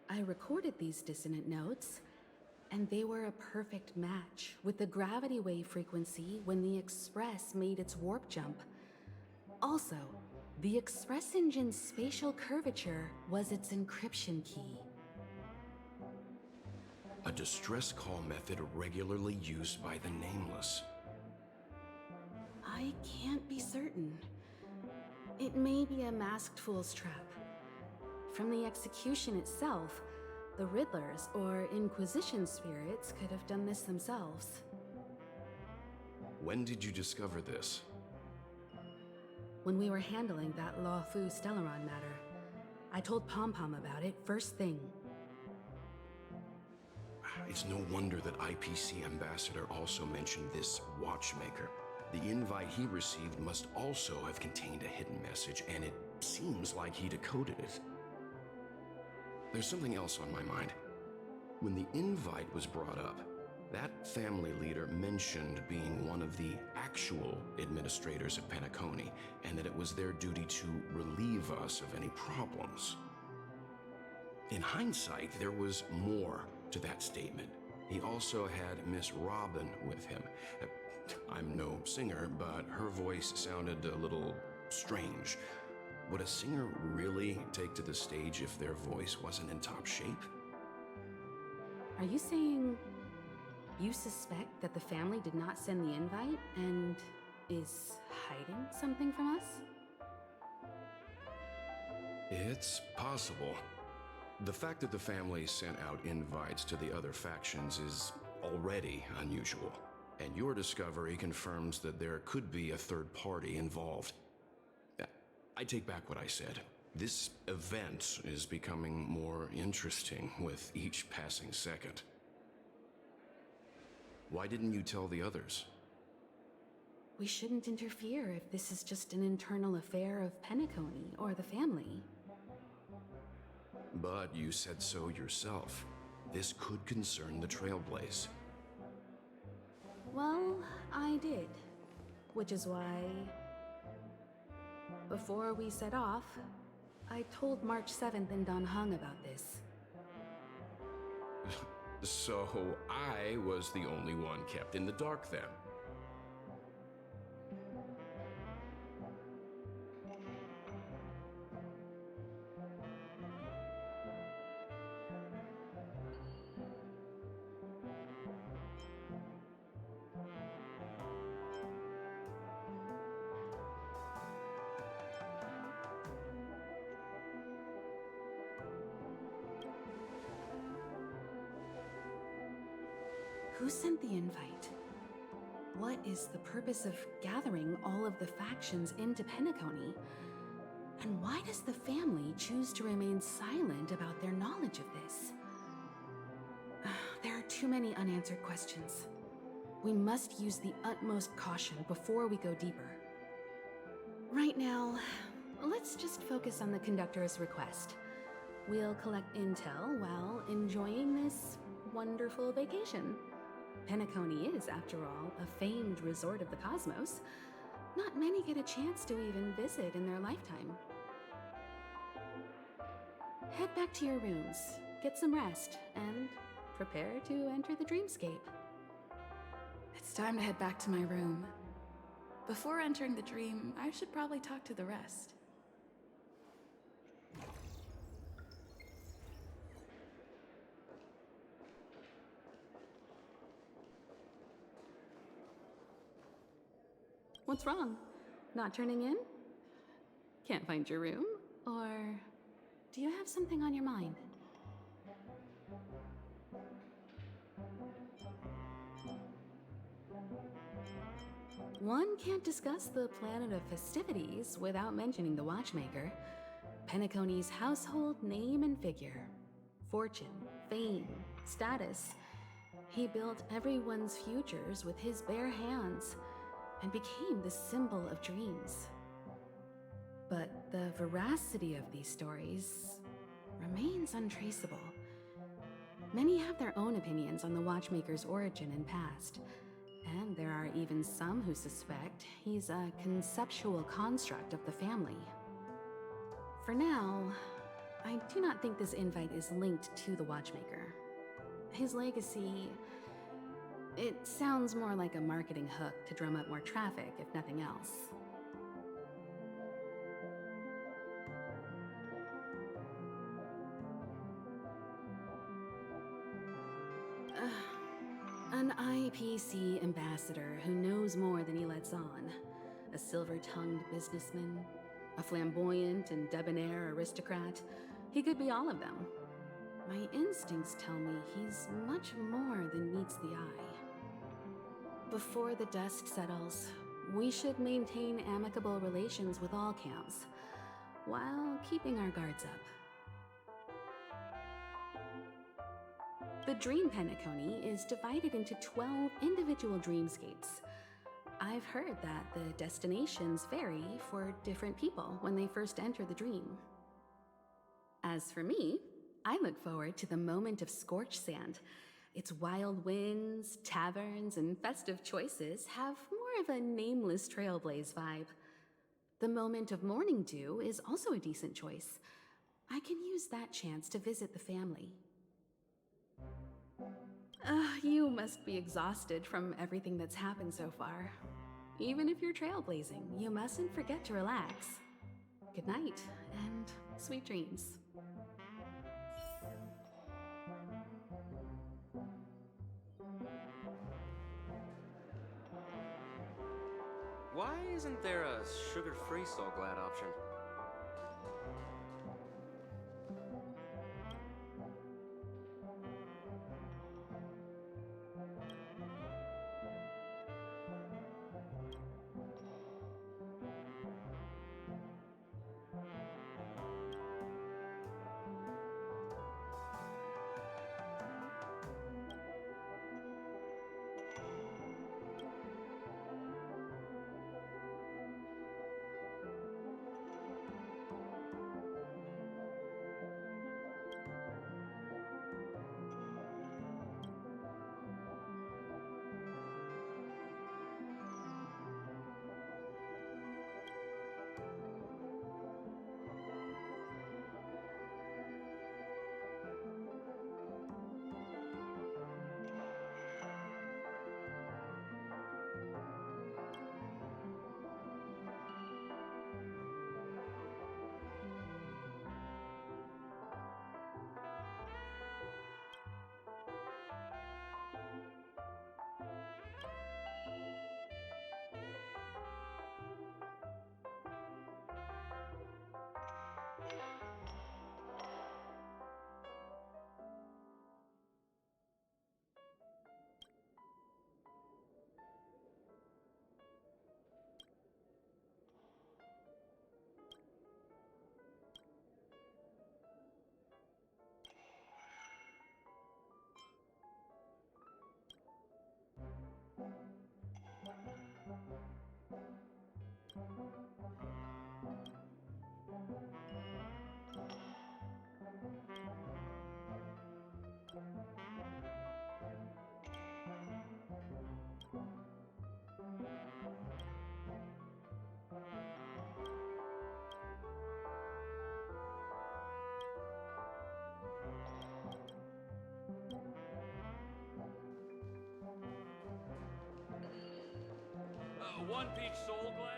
I recorded these dissonant notes, and they were a perfect match with the gravity wave frequency when the Express made its warp jump. Also, the Express engine's spatial curvature was its encryption key. A distress call method regularly used by the Nameless. I can't be certain. It may be a masked fool's trap. From the execution itself, the Riddlers or Inquisition spirits could have done this themselves. When did you discover this? When we were handling that Law Fu Stellaron matter, I told Pom Pom about it first thing. It's no wonder that IPC Ambassador also mentioned this Watchmaker. The invite he received must also have contained a hidden message, and it seems like he decoded it. There's something else on my mind. When the invite was brought up, that family leader mentioned being one of the actual administrators of Penacony, and that it was their duty to relieve us of any problems. In hindsight, there was more to that statement. He also had Miss Robin with him. I'm no singer, but her voice sounded a little strange. Would a singer really take to the stage if their voice wasn't in top shape? Are you saying you suspect that the family did not send the invite and is hiding something from us? It's possible. The fact that the family sent out invites to the other factions is already unusual, and your discovery confirms that there could be a third party involved. I take back what I said. This event is becoming more interesting with each passing second. Why didn't you tell the others? We shouldn't interfere if this is just an internal affair of Penacony or the family. But you said so yourself. This could concern the Trailblaze. Well, I did. Which is why, before we set off, I told March 7th and Don Hung about this. So I was the only one kept in the dark then. Who sent the invite? What is the purpose of gathering all of the factions into Penacony? And why does the family choose to remain silent about their knowledge of this? There are too many unanswered questions. We must use the utmost caution before we go deeper. Right now, let's just focus on the conductor's request. We'll collect intel while enjoying this wonderful vacation. Penacony is, after all, a famed resort of the cosmos. Not many get a chance to even visit in their lifetime. Head back to your rooms, get some rest, and prepare to enter the dreamscape. It's time to head back to my room. Before entering the dream, I should probably talk to the rest. What's wrong? Not turning in? Can't find your room? Or do you have something on your mind? One can't discuss the planet of festivities without mentioning the Watchmaker, Penacony's household name and figure. Fortune, fame, status. He built everyone's futures with his bare hands and became the symbol of dreams. But the veracity of these stories remains untraceable. Many have their own opinions on the Watchmaker's origin and past, and there are even some who suspect he's a conceptual construct of the family. For now, I do not think this invite is linked to the Watchmaker. His legacy, it sounds more like a marketing hook to drum up more traffic, if nothing else. An IPC ambassador who knows more than he lets on. A silver-tongued businessman. A flamboyant and debonair aristocrat. He could be all of them. My instincts tell me he's much more than meets the eye. Before the dust settles, we should maintain amicable relations with all camps, while keeping our guards up. The Dream Penacony is divided into 12 individual dreamscapes. I've heard that the destinations vary for different people when they first enter the dream. As for me, I look forward to the moment of scorched sand. Its wild winds, taverns, and festive choices have more of a nameless Trailblaze vibe. The moment of morning dew is also a decent choice. I can use that chance to visit the family. You must be exhausted from everything that's happened so far. Even if you're trailblazing, you mustn't forget to relax. Good night, and sweet dreams. Why isn't there a sugar-free Soul Glad option? One peach Soul Glad?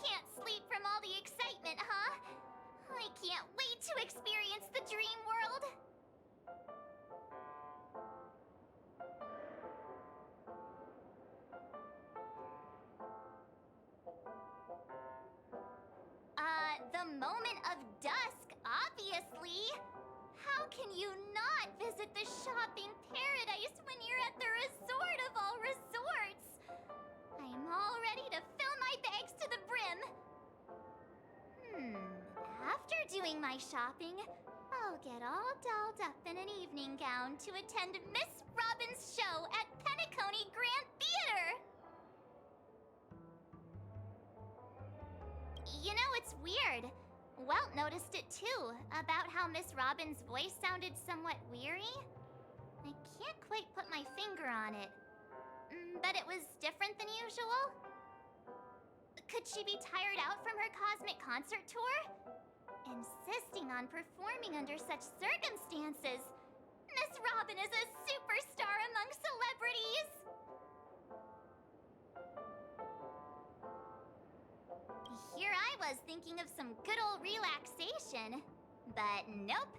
Can't sleep from all the excitement, huh? I can't wait to experience the dream world. The moment of dusk, obviously. How can you not visit the shopping paradise when you're at the resort of all resorts? I'm all ready to fill my bags to the brim. After doing my shopping, I'll get all dolled up in an evening gown to attend Miss Robin's show at Penacony Grand Theater. You know, it's weird. Welt noticed it too, about how Miss Robin's voice sounded somewhat weary. I can't quite put my finger on it. But it was different than usual? Could she be tired out from her cosmic concert tour? Insisting on performing under such circumstances. Miss Robin is a superstar among celebrities! Here I was thinking of some good old relaxation. But nope.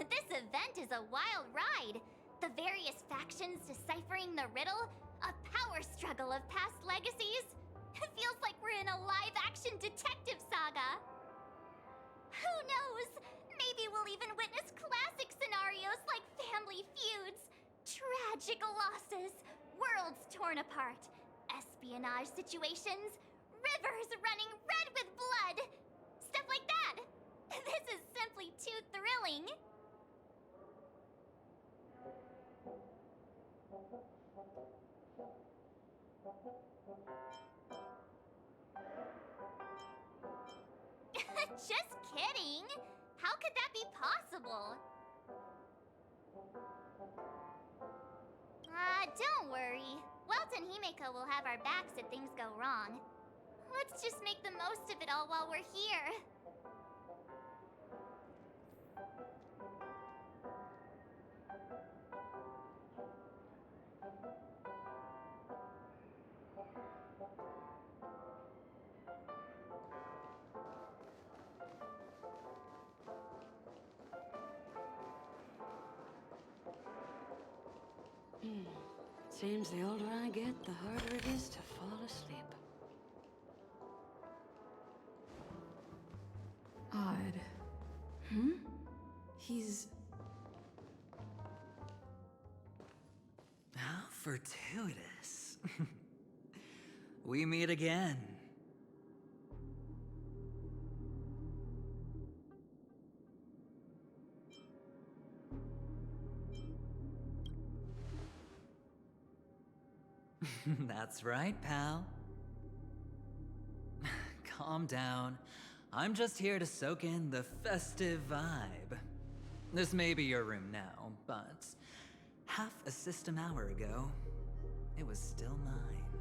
This event is a wild ride. The various factions deciphering the riddle, a power struggle of past legacies. It feels like we're in a live-action detective saga. Who knows? Maybe we'll even witness classic scenarios like family feuds, tragic losses, worlds torn apart, espionage situations, rivers running red with blood. Stuff like that. This is simply too thrilling. Just kidding! How could that be possible? Don't worry. Welt and Himeko will have our backs if things go wrong. Let's just make the most of it all while we're here. Seems the older I get, the harder it is to fall asleep. Odd. He's... How fortuitous. We meet again. That's right, pal. Calm down. I'm just here to soak in the festive vibe. This may be your room now, but half a system hour ago, it was still mine.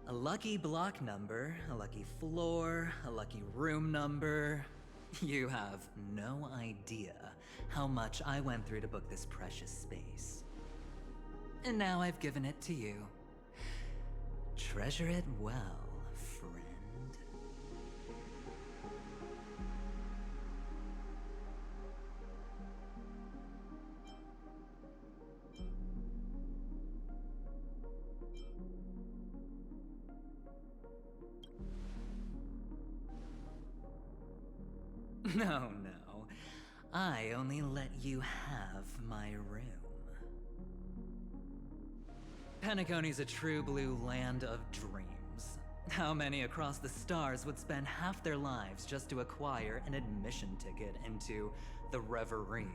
A lucky block number, a lucky floor, a lucky room number. You have no idea how much I went through to book this precious space. And now I've given it to you. Treasure it well, friend. No. I only let you have my room. Penacony's a true blue land of dreams. How many across the stars would spend half their lives just to acquire an admission ticket into the reverie?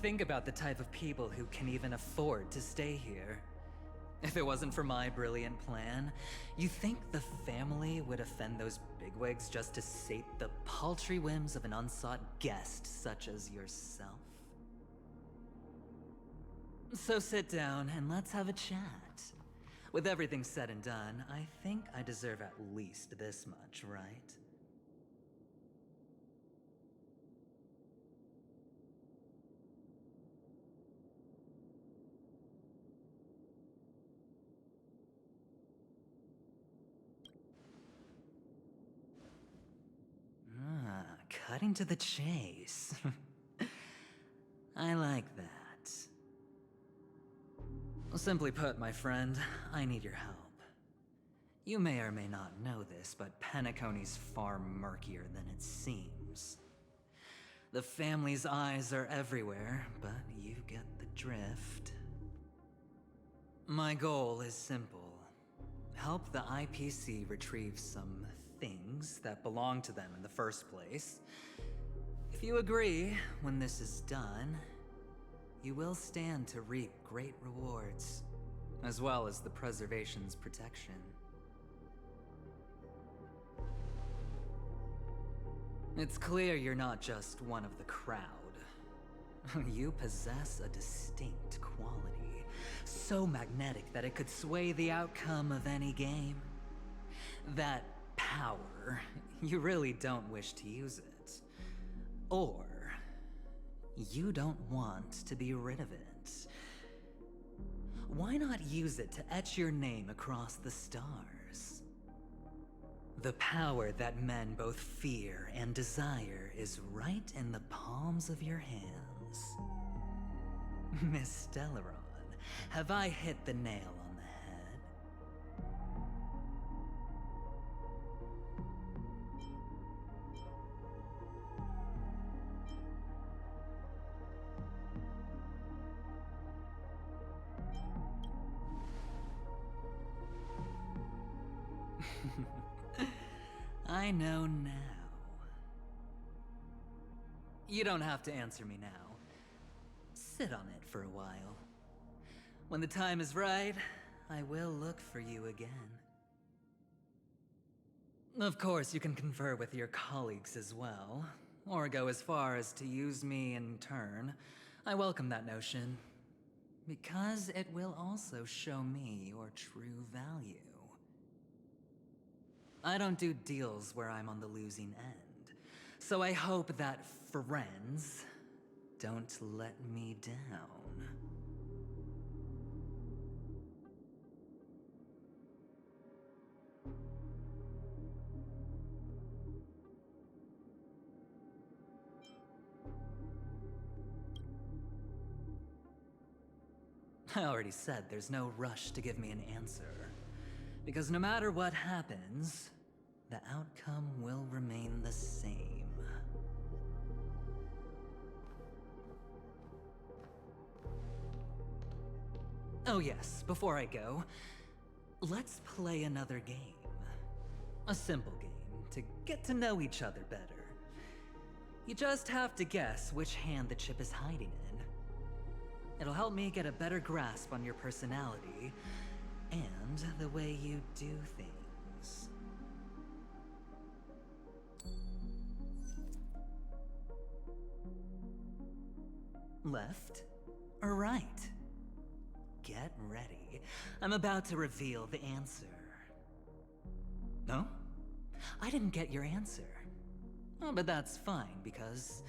Think about the type of people who can even afford to stay here. If it wasn't for my brilliant plan, you think the family would offend those bigwigs just to sate the paltry whims of an unsought guest such as yourself? So sit down and let's have a chat. With everything said and done, I think I deserve at least this much, right? Cutting to the chase. I like that. Simply put, my friend, I need your help. You may or may not know this, but Penacony's far murkier than it seems. The family's eyes are everywhere, but you get the drift. My goal is simple. Help the IPC retrieve some things that belong to them in the first place. If you agree, when this is done, you will stand to reap great rewards. as well as the preservation's protection. It's clear you're not just one of the crowd. You possess a distinct quality, so magnetic that it could sway the outcome of any game. That power, you really don't wish to use it. Or, you don't want to be rid of it. Why not use it to etch your name across the stars? The power that men both fear and desire is right in the palms of your hands. Miss Stellaron, have I hit the nail on the head? I know now. You don't have to answer me now. Sit on it for a while. When the time is right, I will look for you again. Of course, you can confer with your colleagues as well, or go as far as to use me in turn. I welcome that notion, because it will also show me your true value. I don't do deals where I'm on the losing end, so I hope that friends don't let me down. I already said there's no rush to give me an answer, because no matter what happens, the outcome will remain the same. Oh yes, before I go, let's play another game. A simple game to get to know each other better. You just have to guess which hand the chip is hiding in. It'll help me get a better grasp on your personality and the way you do things. Left or right? Get ready. I'm about to reveal the answer. No? I didn't get your answer. Oh, but that's fine, because...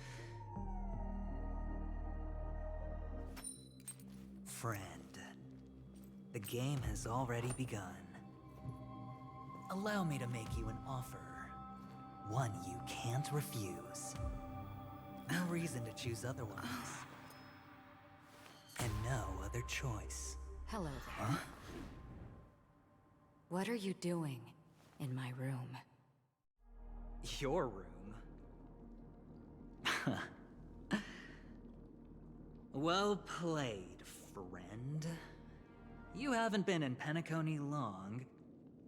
Friend, the game has already begun. Allow me to make you an offer. One you can't refuse. No reason to choose otherwise. And no other choice. Hello there. Huh? What are you doing in my room? Your room? Well played, friend. You haven't been in Penacony long,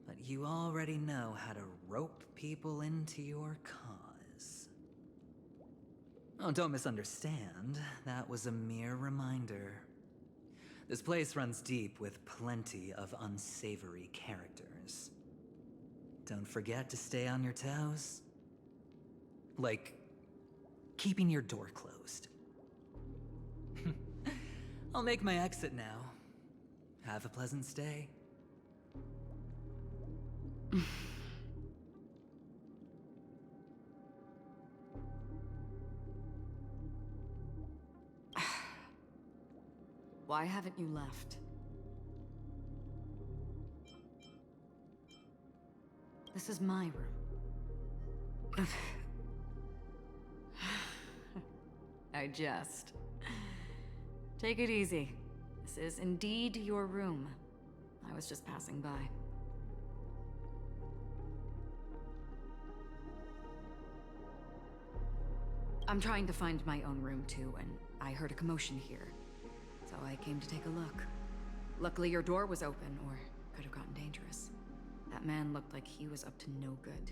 but you already know how to rope people into your cause. Oh, don't misunderstand. That was a mere reminder. This place runs deep with plenty of unsavory characters. Don't forget to stay on your toes. Like, keeping your door closed. I'll make my exit now. Have a pleasant stay. Why haven't you left? This is my room. I jest. Take it easy. This is indeed your room. I was just passing by. I'm trying to find my own room too, and I heard a commotion here. So I came to take a look. Luckily your door was open, or it could have gotten dangerous. That man looked like he was up to no good.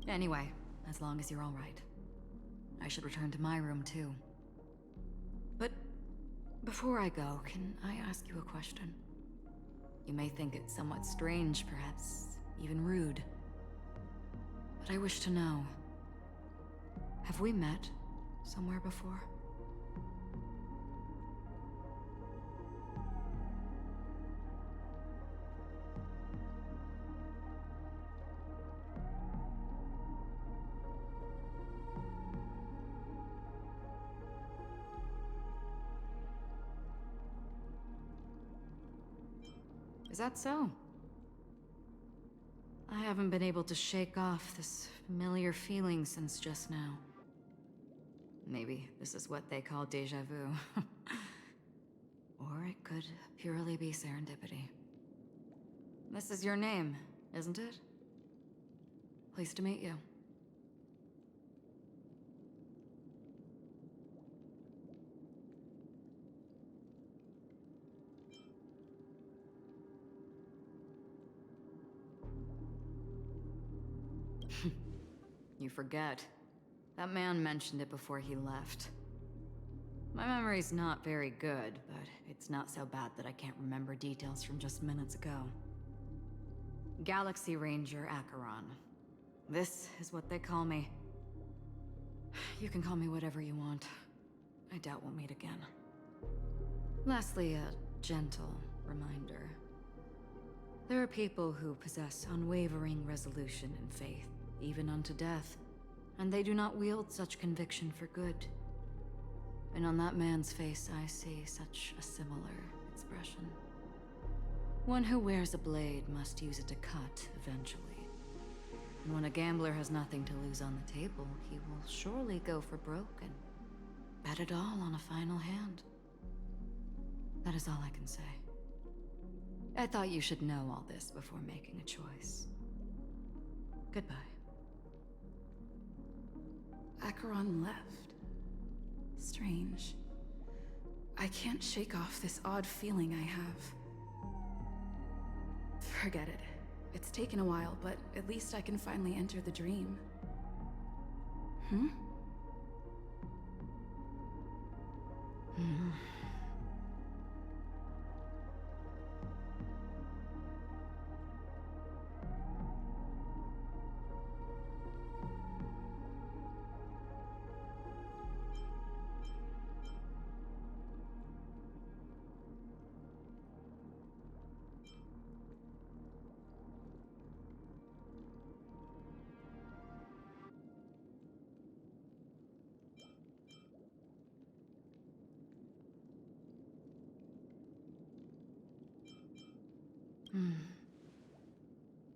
Anyway, as long as you're all right. I should return to my room too. But before I go, can I ask you a question? You may think it somewhat strange, perhaps even rude. But I wish to know, have we met somewhere before? Is that so? I haven't been able to shake off this familiar feeling since just now. Maybe this is what they call déjà vu. Or it could purely be serendipity. This is your name, isn't it? Pleased to meet you. You forget. That man mentioned it before he left. My memory's not very good, but it's not so bad that I can't remember details from just minutes ago. Galaxy Ranger Acheron. This is what they call me. You can call me whatever you want. I doubt we'll meet again. Lastly, a gentle reminder. There are people who possess unwavering resolution and faith, even unto death, and they do not wield such conviction for good. And on that man's face, I see such a similar expression. One who wears a blade must use it to cut eventually. And when a gambler has nothing to lose on the table, he will surely go for broke and bet it all on a final hand. That is all I can say. I thought you should know all this before making a choice. Goodbye. Acheron left. Strange. I can't shake off this odd feeling I have. Forget it. It's taken a while, but at least I can finally enter the dream. Hmm?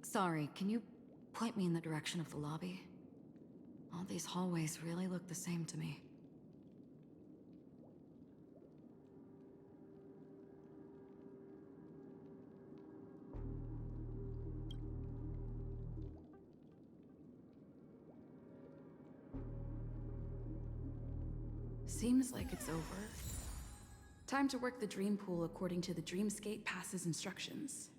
Sorry, can you point me in the direction of the lobby? All these hallways really look the same to me. Seems like it's over. Time to work the dream pool according to the Dreamscape Pass's instructions.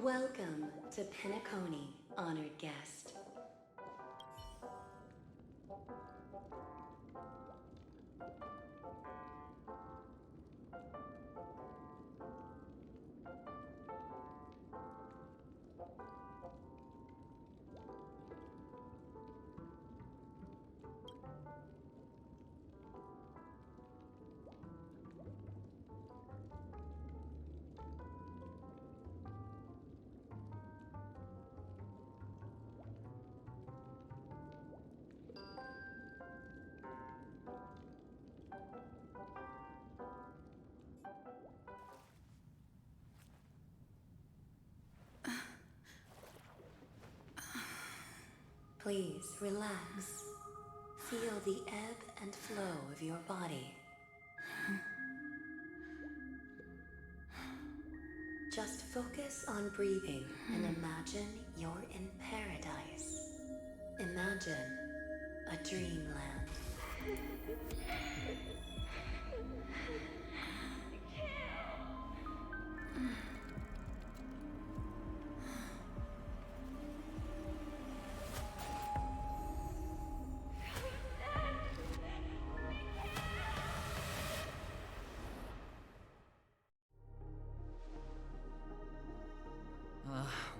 Welcome to Penacony, honored guest. Please relax. Feel the ebb and flow of your body. Just focus on breathing and imagine you're in paradise. Imagine a dreamland.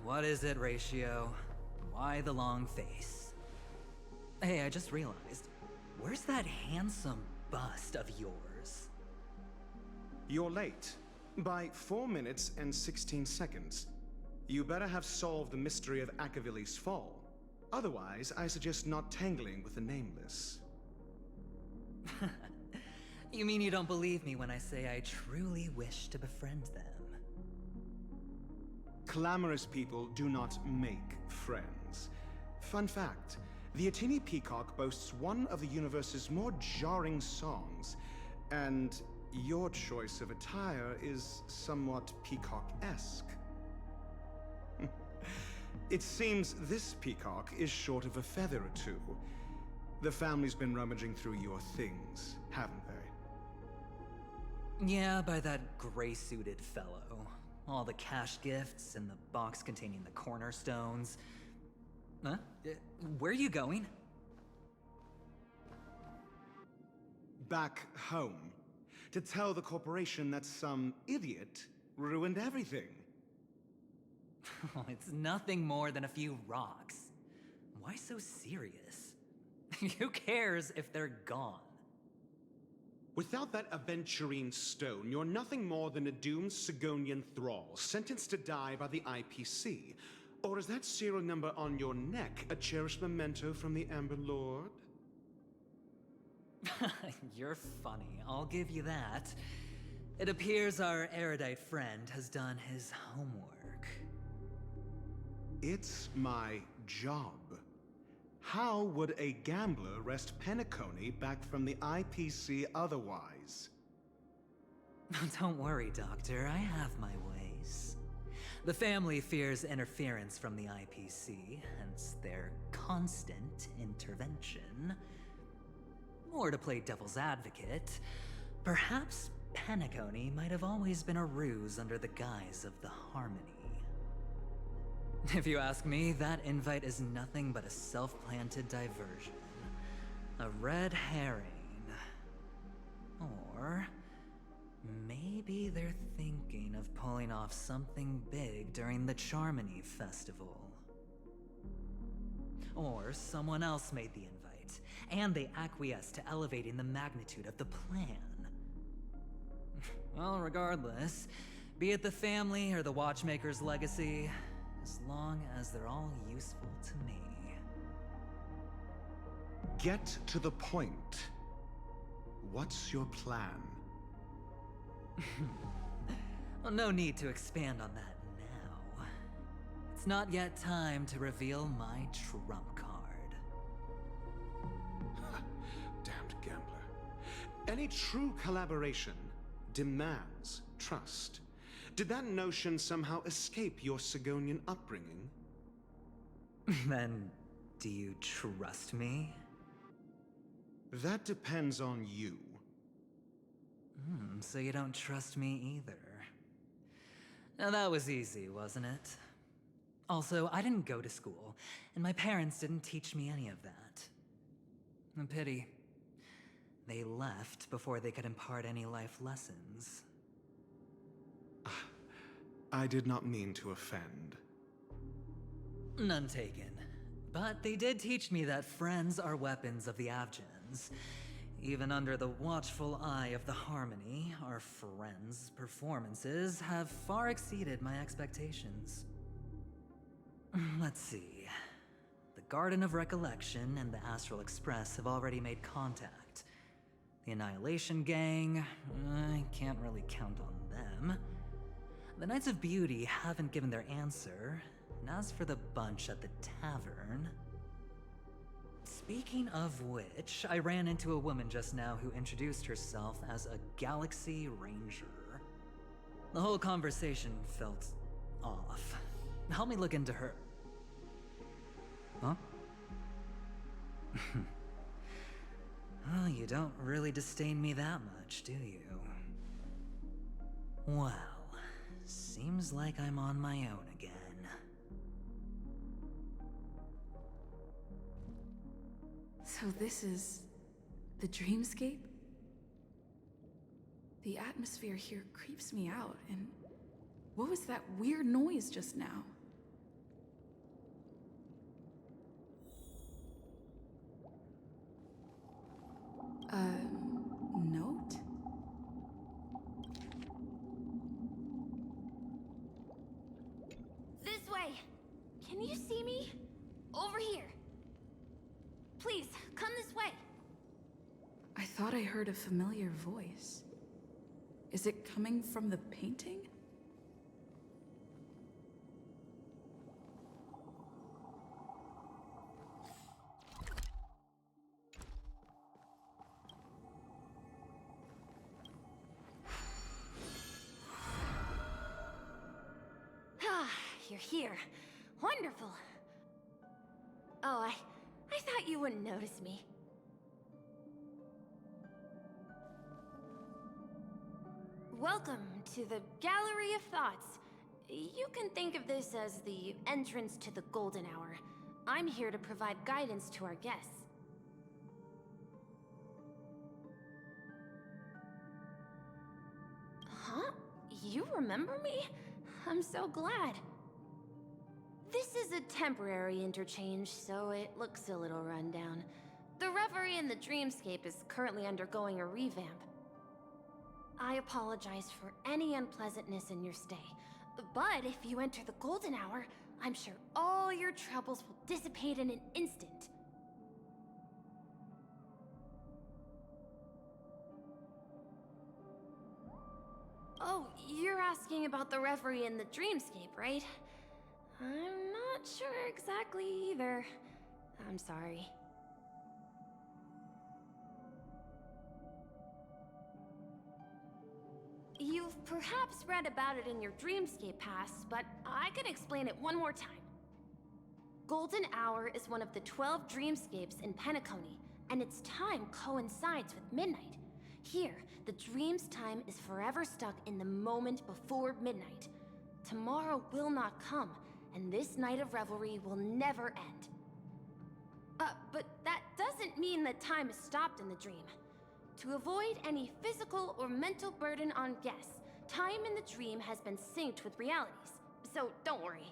What is it, Ratio? Why the long face? Hey, I just realized, where's that handsome bust of yours? You're late. By 4 minutes and 16 seconds. You better have solved the mystery of Akavili's fall. Otherwise, I suggest not tangling with the Nameless. You mean you don't believe me when I say I truly wish to befriend them? Clamorous people do not make friends. Fun fact, the Atini Peacock boasts one of the universe's more jarring songs, and your choice of attire is somewhat peacock-esque. It seems this peacock is short of a feather or two. The family's been rummaging through your things, haven't they? Yeah, by that gray-suited fellow. All the cash gifts and the box containing the cornerstones. Huh? Where are you going? Back home. To tell the corporation that some idiot ruined everything. It's nothing more than a few rocks. Why so serious? Who cares if they're gone? Without that aventurine stone, you're nothing more than a doomed Sigonian thrall, sentenced to die by the IPC. Or is that serial number on your neck a cherished memento from the Amber Lord? You're funny, I'll give you that. It appears our erudite friend has done his homework. It's my job. How would a gambler wrest Penacony back from the IPC otherwise? Don't worry, Doctor, I have my ways. The family fears interference from the IPC, hence their constant intervention. Or to play devil's advocate, perhaps Penacony might have always been a ruse under the guise of the Harmony. If you ask me, that invite is nothing but a self-planted diversion. A red herring. Or maybe they're thinking of pulling off something big during the Charmony Festival. Or someone else made the invite, and they acquiesced to elevating the magnitude of the plan. Well, regardless, be it the family or the Watchmaker's legacy, as long as they're all useful to me. Get to the point. What's your plan? Well, no need to expand on that now. It's not yet time to reveal my trump card. Damned gambler. Any true collaboration demands trust. Did that notion somehow escape your Sigonian upbringing? Then, do you trust me? That depends on you. So you don't trust me either. Now that was easy, wasn't it? Also, I didn't go to school, and my parents didn't teach me any of that. A pity. They left before they could impart any life lessons. I did not mean to offend. None taken. But they did teach me that friends are weapons of the Avgens. Even under the watchful eye of the Harmony, our friends' performances have far exceeded my expectations. Let's see. The Garden of Recollection and the Astral Express have already made contact. The Annihilation Gang, I can't really count on them. The Knights of Beauty haven't given their answer, and as for the bunch at the tavern... Speaking of which, I ran into a woman just now who introduced herself as a Galaxy Ranger. The whole conversation felt off. Help me look into her... Huh? Well, you don't really disdain me that much, do you? Well, seems like I'm on my own again. So this is the dreamscape? The atmosphere here creeps me out, and what was that weird noise just now? Note? This way! Can you see me? Over here. Please, come this way. I thought I heard a familiar voice. Is it coming from the painting? Ah, you're here. Wonderful. Oh, I thought you wouldn't notice me. Welcome to the Gallery of Thoughts. You can think of this as the entrance to the Golden Hour. I'm here to provide guidance to our guests. Huh? You remember me? I'm so glad. This is a temporary interchange, so it looks a little rundown. The Reverie in the Dreamscape is currently undergoing a revamp. I apologize for any unpleasantness in your stay, but if you enter the Golden Hour, I'm sure all your troubles will dissipate in an instant. Oh, you're asking about the Reverie in the Dreamscape, right? I'm not sure exactly either. I'm sorry. You've perhaps read about it in your Dreamscape past, but I can explain it one more time. Golden Hour is one of the 12 dreamscapes in Penacony, and its time coincides with midnight. Here, the dream's time is forever stuck in the moment before midnight. Tomorrow will not come, and this night of revelry will never end. But that doesn't mean that time is stopped in the dream. To avoid any physical or mental burden on guests, time in the dream has been synced with realities, so don't worry.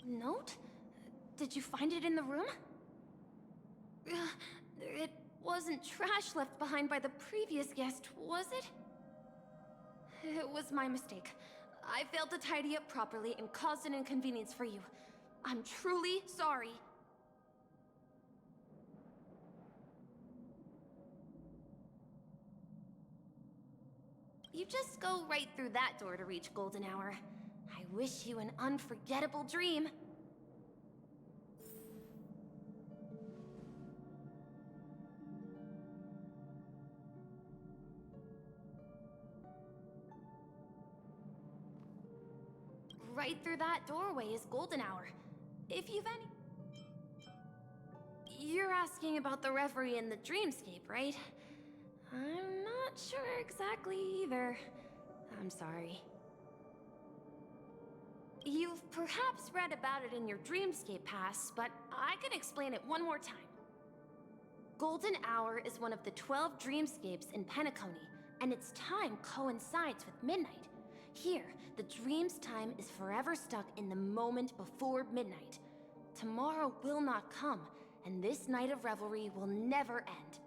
Note? Did you find it in the room? It wasn't trash left behind by the previous guest, was it? It was my mistake. I failed to tidy up properly and caused an inconvenience for you. I'm truly sorry. You just go right through that door to reach Golden Hour. I wish you an unforgettable dream. Right through that doorway is Golden Hour. If you've any... You're asking about the Reverie in the Dreamscape, right? I'm not sure exactly either. I'm sorry. You've perhaps read about it in your Dreamscape Pass, but I can explain it one more time. Golden Hour is one of the 12 dreamscapes in Penacony, and its time coincides with midnight. Here, the dream's time is forever stuck in the moment before midnight. Tomorrow will not come, and this night of revelry will never end.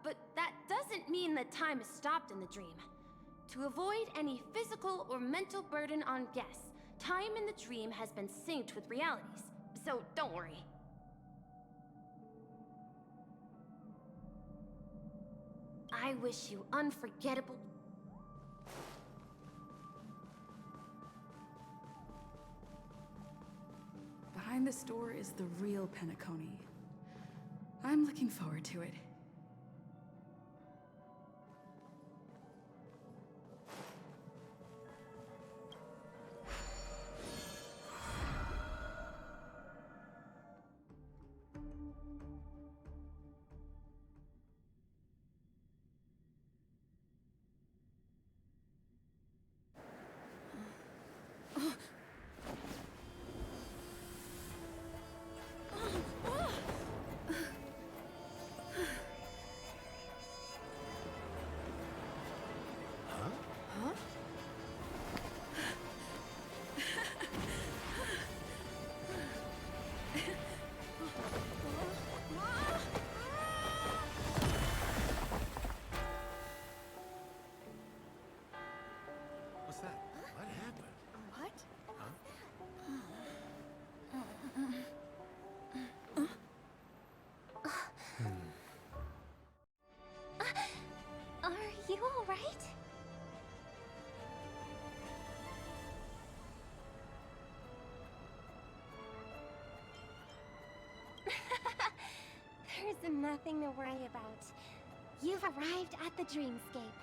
But that doesn't mean that time is stopped in the dream. To avoid any physical or mental burden on guests, time in the dream has been synced with realities, so don't worry. I wish you unforgettable... Behind this door is the real Penacony. I'm looking forward to it. What's that? What happened? What? Are you all right? There's nothing to worry about. You've arrived at the dreamscape.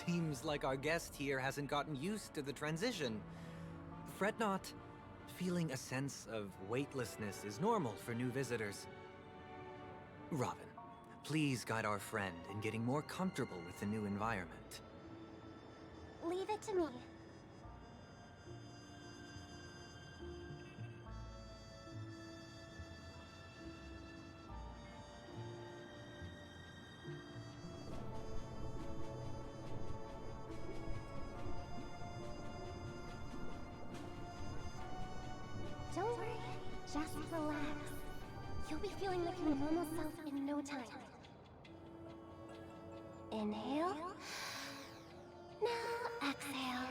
Seems like our guest here hasn't gotten used to the transition. Fret not. Feeling a sense of weightlessness is normal for new visitors. Robin, please guide our friend in getting more comfortable with the new environment. Leave it to me. Don't worry, just relax. You'll be feeling like your normal self in no time. Inhale. Now exhale.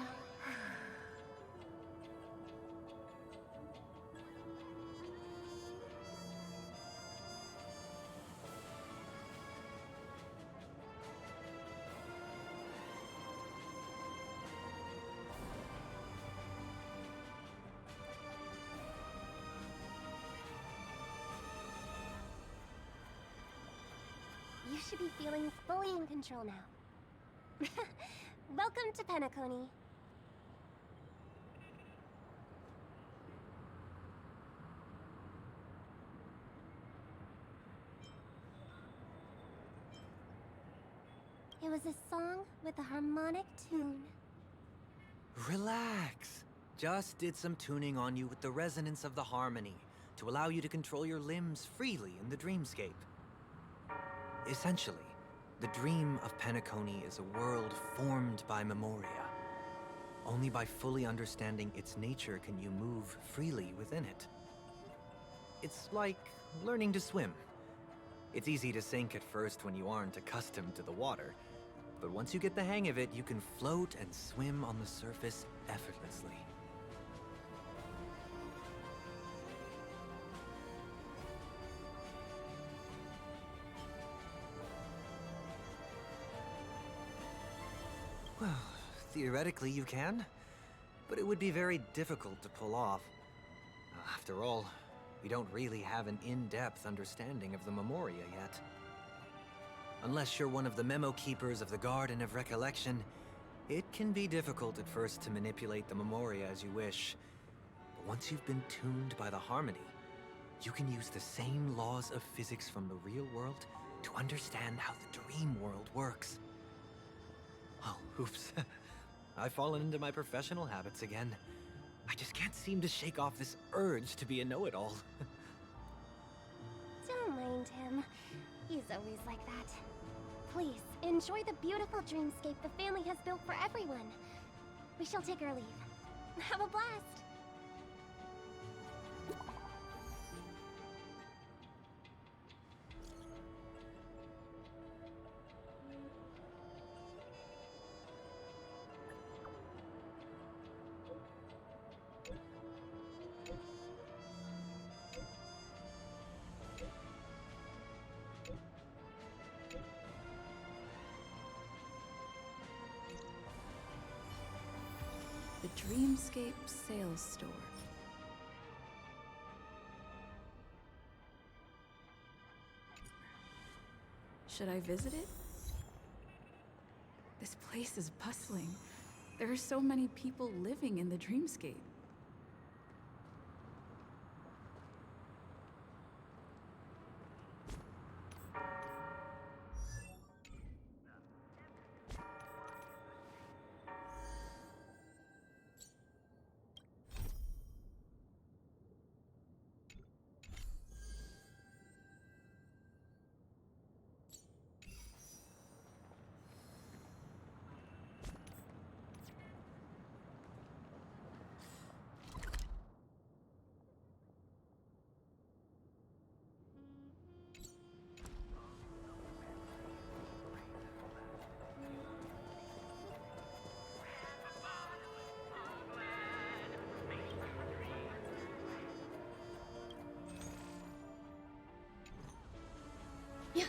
You should be feeling fully in control now. Welcome to Penacony. It was a song with a harmonic tune. Relax. Just did some tuning on you with the resonance of the harmony to allow you to control your limbs freely in the dreamscape. Essentially, the dream of Penacony is a world formed by memoria. Only by fully understanding its nature can you move freely within it. It's like learning to swim. It's easy to sink at first when you aren't accustomed to the water, but once you get the hang of it, you can float and swim on the surface effortlessly. Well, theoretically you can, but it would be very difficult to pull off. After all, we don't really have an in-depth understanding of the memoria yet. Unless you're one of the memo keepers of the Garden of Recollection, it can be difficult at first to manipulate the memoria as you wish. But once you've been tuned by the harmony, you can use the same laws of physics from the real world to understand how the dream world works. Oh, oops. I've fallen into my professional habits again. I just can't seem to shake off this urge to be a know-it-all. Don't mind him. He's always like that. Please, enjoy the beautiful dreamscape the family has built for everyone. We shall take our leave. Have a blast! The Dreamscape Sales Store. Should I visit it? This place is bustling. There are so many people living in the Dreamscape. Yeah.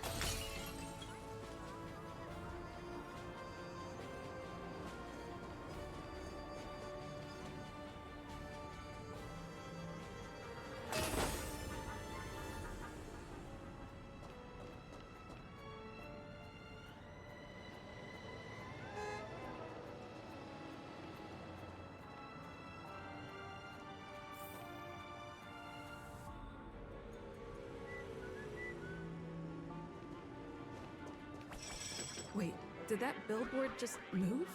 Wait, did that billboard just move?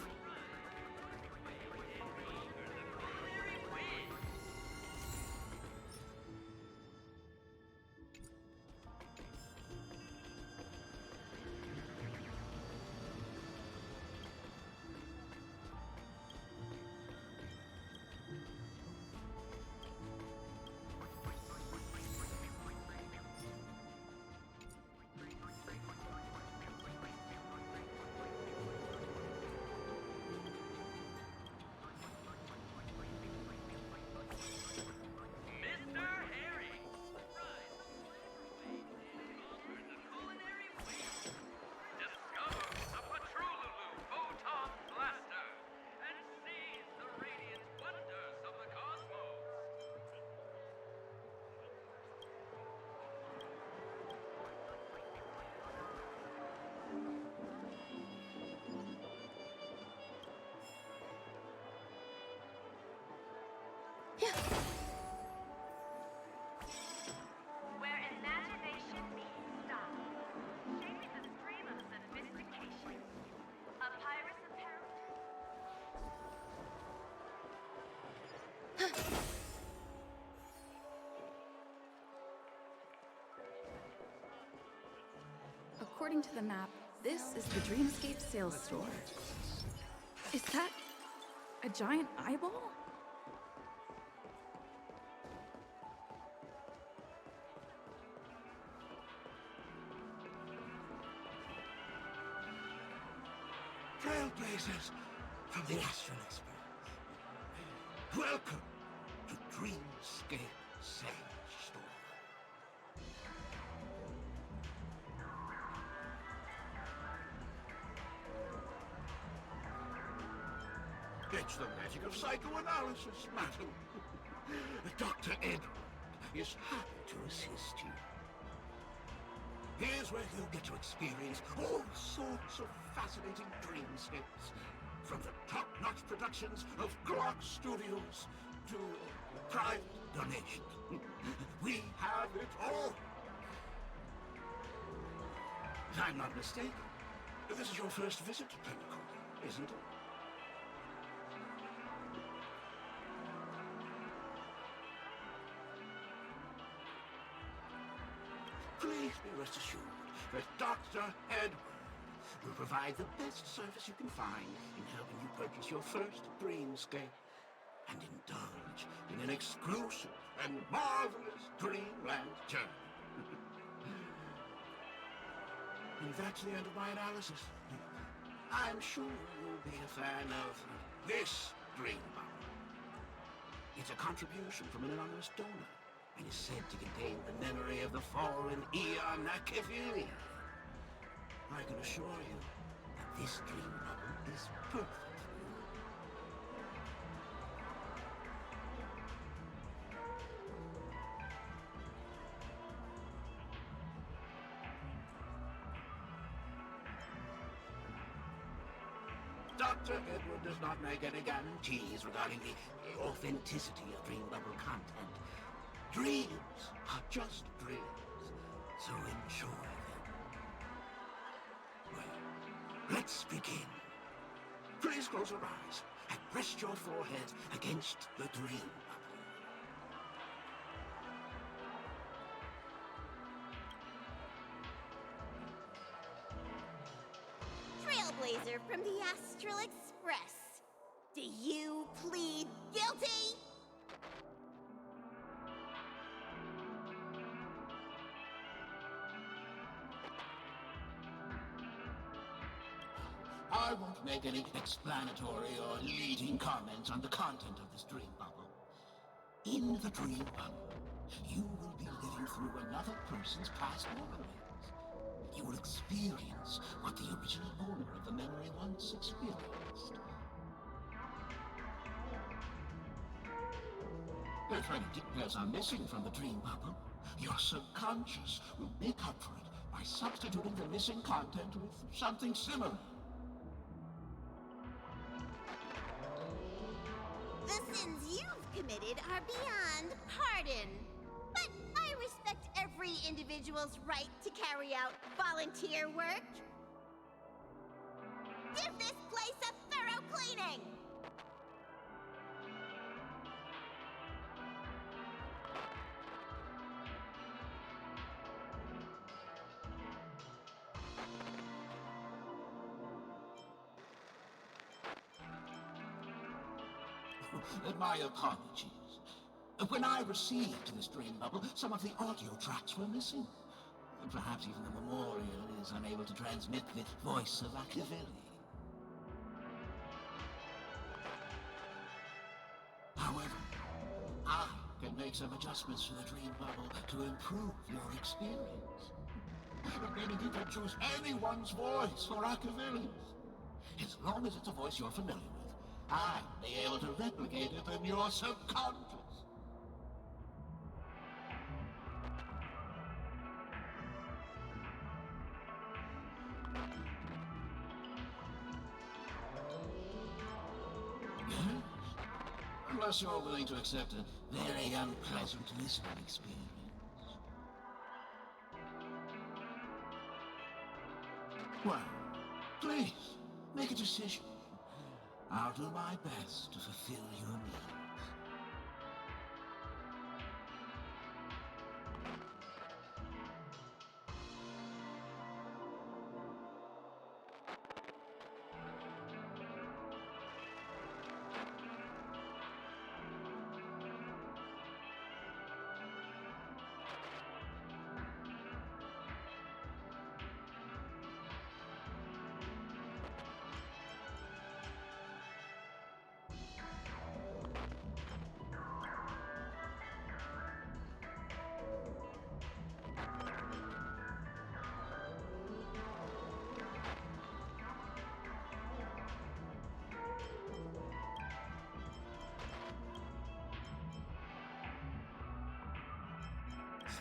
Where imagination meets style, shaping the stream of sophistication. A pirate's apparel. According to the map, this is the Dreamscape Sales Store. Is that a giant eyeball? Trailblazers from the Astral Express. Welcome to Dreamscape Sales Store. It's the magic of psychoanalysis, madam. Dr. Ed is happy to assist you. Here's where you'll get to experience all sorts of fascinating dreamscapes. From the top-notch productions of Glock Studios to private donation. We have it all. If I'm not mistaken, this is your first visit to Pentagon. isn't it? Please be rest assured that Dr. Edward will provide the best service you can find in helping you purchase your first dreamscape and indulge in an exclusive and marvelous dreamland journey. And that's the end of my analysis. I'm sure you'll be a fan of this dream bubble. It's a contribution from an anonymous donor and is said to contain the memory of the fallen Eon Nakavili. I can assure you that this dream bubble is perfect for you. Dr. Edward does not make any guarantees regarding the authenticity of dream bubble content. Dreams are just dreams, so enjoy them. Well, let's begin. Please close your eyes and rest your forehead against the dream bubble. Trailblazer from the Astral Express. Do you plead guilty? I won't make any explanatory or leading comments on the content of this dream bubble. In the dream bubble, you will be living through another person's past memories. You will experience what the original owner of the memory once experienced. If any details are missing from the dream bubble, your subconscious will make up for it by substituting the missing content with something similar. The sins you've committed are beyond pardon. But I respect every individual's right to carry out volunteer work. Give this place a thorough cleaning! My apologies. When I received this dream bubble, some of the audio tracks were missing. Perhaps even the memorial is unable to transmit the voice of Akavili. However, I can make some adjustments to the dream bubble to improve your experience. Meaning you can choose anyone's voice for Akavili. As long as it's a voice you're familiar with, I'll be able to replicate it in your subconscious. Yes? Unless you're willing to accept a very unpleasant listening experience. Well, please, make a decision. I'll do my best to fulfill your needs.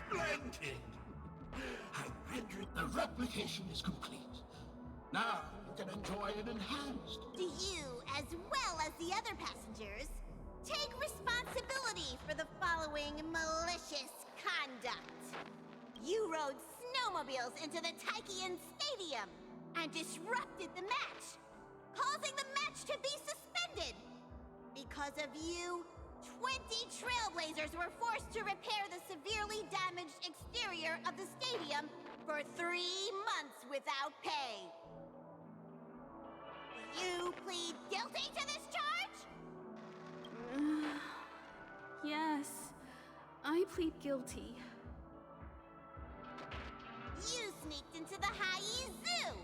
Splendid! I rendered the replication is complete. Now you can enjoy it enhanced. Do you, as well as the other passengers, take responsibility for the following malicious conduct? You rode snowmobiles into the Taikian Stadium and disrupted the match. causing the match to be suspended. Because of you, 20 Trailblazers were forced to repair the severely damaged exterior of the stadium for 3 months without pay. You plead guilty to this charge? Yes, I plead guilty. You sneaked into the High Zoo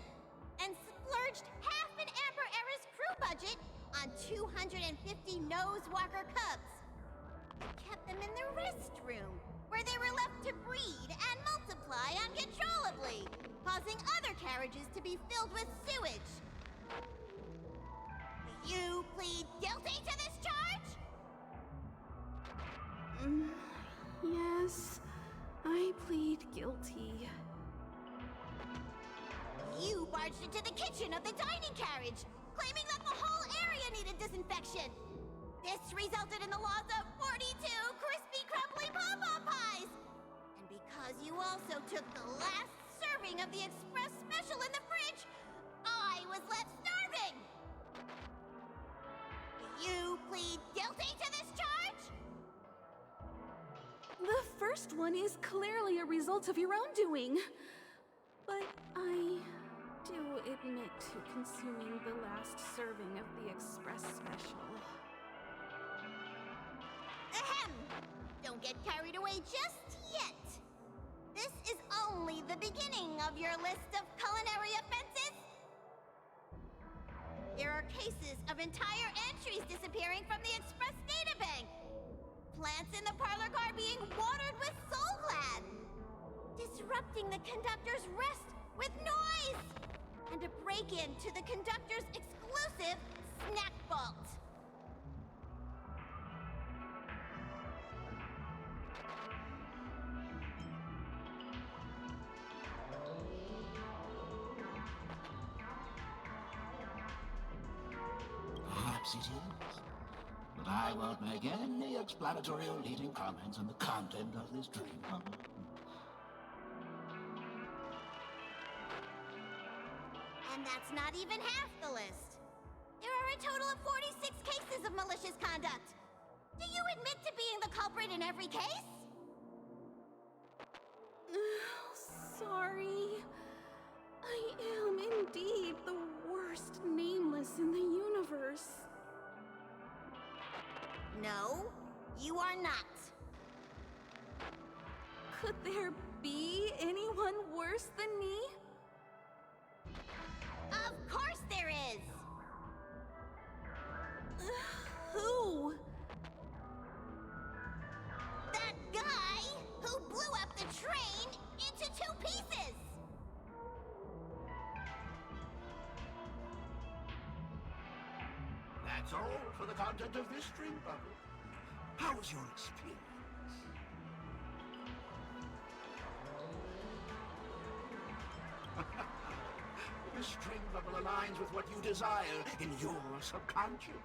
and splurged half an Amber Era's crew budget on 250 Nosewalker cubs. You kept them in the restroom, where they were left to breed and multiply uncontrollably, causing other carriages to be filled with sewage. You plead guilty to this charge? Yes, I plead guilty. You barged into the kitchen of the dining carriage, claiming that the whole area needed disinfection. This resulted in the loss of 42 crispy, crumbly pom-pom pies. And because you also took the last serving of the express special in the fridge, I was left starving. You plead guilty to this charge? The first one is clearly a result of your own doing. But I do admit to consuming the last serving of the express special. Ahem! Don't get carried away just yet. This is only the beginning of your list of culinary offenses. There are cases of entire entries disappearing from the express databank. Plants in the parlor car being watered with soul glad. Disrupting the conductor's rest with noise. And a break-in to the conductor's exclusive snack vault. Perhaps it is. But I won't make any explanatory or leading comments on the content of this dream bubble. And that's not even half the list. There are a total of 46 cases of malicious conduct. Do you admit to being the culprit in every case? Sorry. I am indeed the worst nameless in the universe. No, you are not. Could there be anyone worse than me? Of course there is! Who? That guy who blew up the train into 2 pieces! That's all for the content of this dream bubble. How was your experience? This dream bubble aligns with what you desire in your subconscious.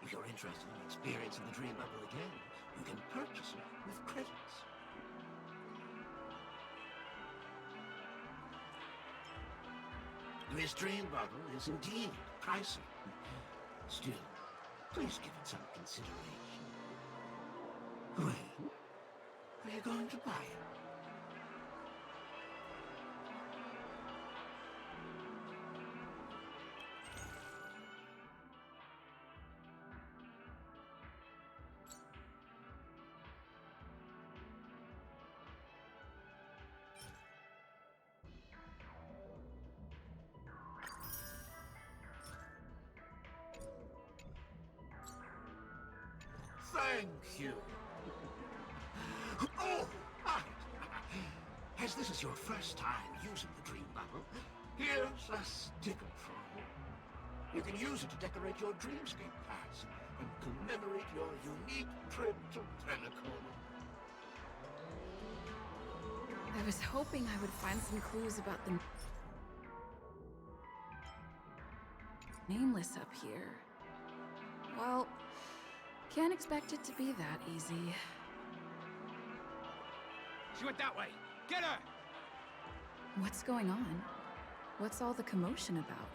If you're interested in experiencing the dream bubble again, you can purchase it with credits. This dream bubble is indeed pricey. Still, please give it some consideration. When are you going to buy it? Thank you. Oh, as this is your first time using the dream bubble, here's a sticker for you. You can use it to decorate your dreamscape paths and commemorate your unique trip to Penacony. I was hoping I would find some clues about the nameless up here. Well, can't expect it to be that easy. She went that way. Get her! What's going on? What's all the commotion about?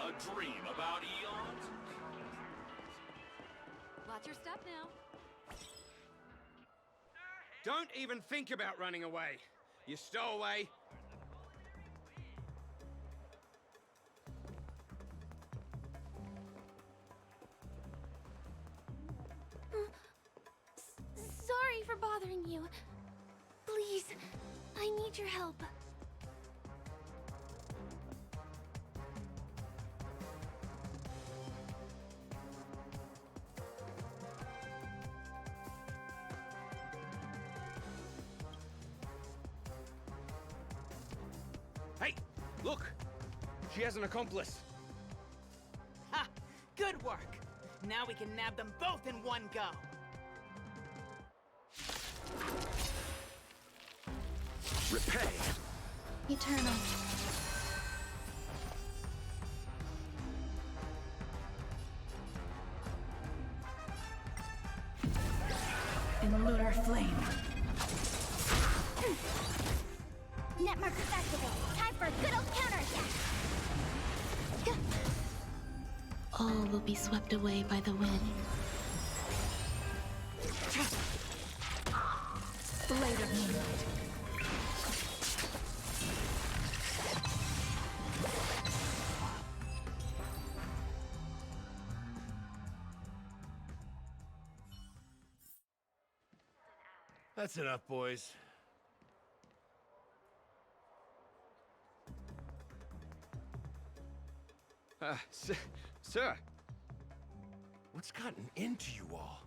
A dream about eons? Watch your step now. Don't even think about running away. You stowaway. Sorry for bothering you. Please, I need your help. Hey, look! She has an accomplice. Ha! Good work! Now we can nab them both in one go. Repay! Eternal. In lunar flame. Net markers activate. Time for a good old counterattack. All will be swept away by the wind. Blade of moonlight. That's enough, boys. Sir. What's gotten into you all?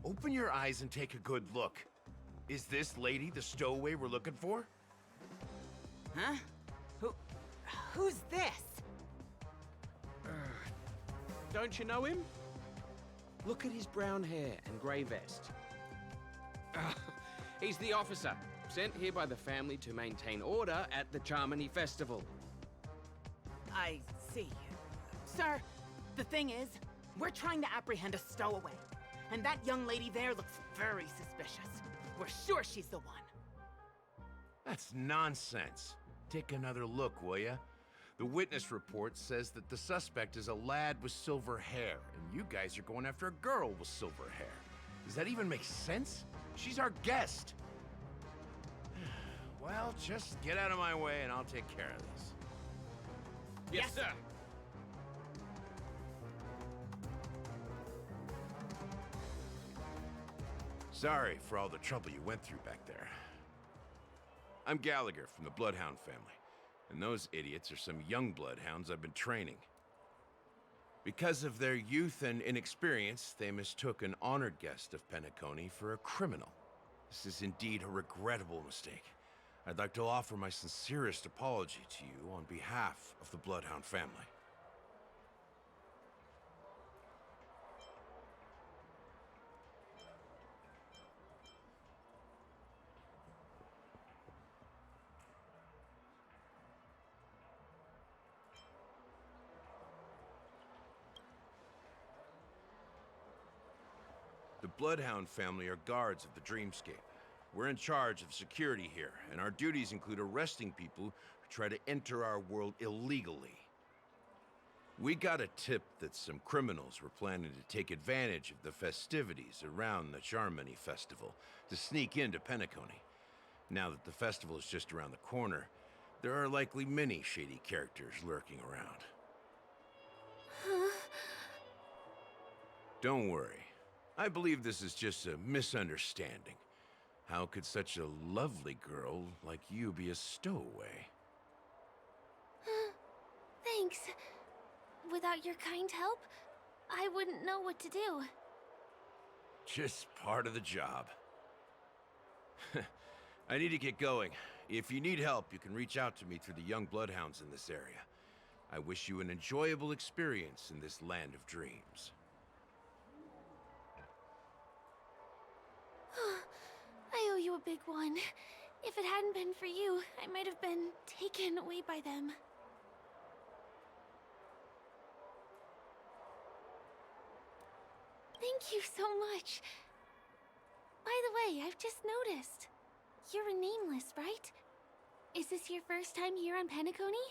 Open your eyes and take a good look. Is this lady the stowaway we're looking for? Huh? Who's this? Don't you know him? Look at his brown hair and grey vest. He's the officer, sent here by the family to maintain order at the Charmony Festival. I see. Sir, the thing is, we're trying to apprehend a stowaway. And that young lady there looks very suspicious. We're sure she's the one. That's nonsense. Take another look, will ya? The witness report says that the suspect is a lad with silver hair, and you guys are going after a girl with silver hair. Does that even make sense? She's our guest. Well, just get out of my way and I'll take care of this. Yes, sir. Sorry for all the trouble you went through back there. I'm Gallagher from the Bloodhound family, and those idiots are some young Bloodhounds I've been training. Because of their youth and inexperience, they mistook an honored guest of Penacony for a criminal. This is indeed a regrettable mistake. I'd like to offer my sincerest apology to you on behalf of the Bloodhound family. The Bloodhound family are guards of the Dreamscape. We're in charge of security here, and our duties include arresting people who try to enter our world illegally. We got a tip that some criminals were planning to take advantage of the festivities around the Charmony Festival to sneak into Penacony. Now that the festival is just around the corner, there are likely many shady characters lurking around. Don't worry. I believe this is just a misunderstanding. How could such a lovely girl like you be a stowaway? Thanks. Without your kind help, I wouldn't know what to do. Just part of the job. I need to get going. If you need help, you can reach out to me through the young bloodhounds in this area. I wish you an enjoyable experience in this land of dreams. I owe you a big one. If it hadn't been for you, I might have been taken away by them. Thank you so much. By the way, I've just noticed. You're a nameless, right? Is this your first time here on Penacony?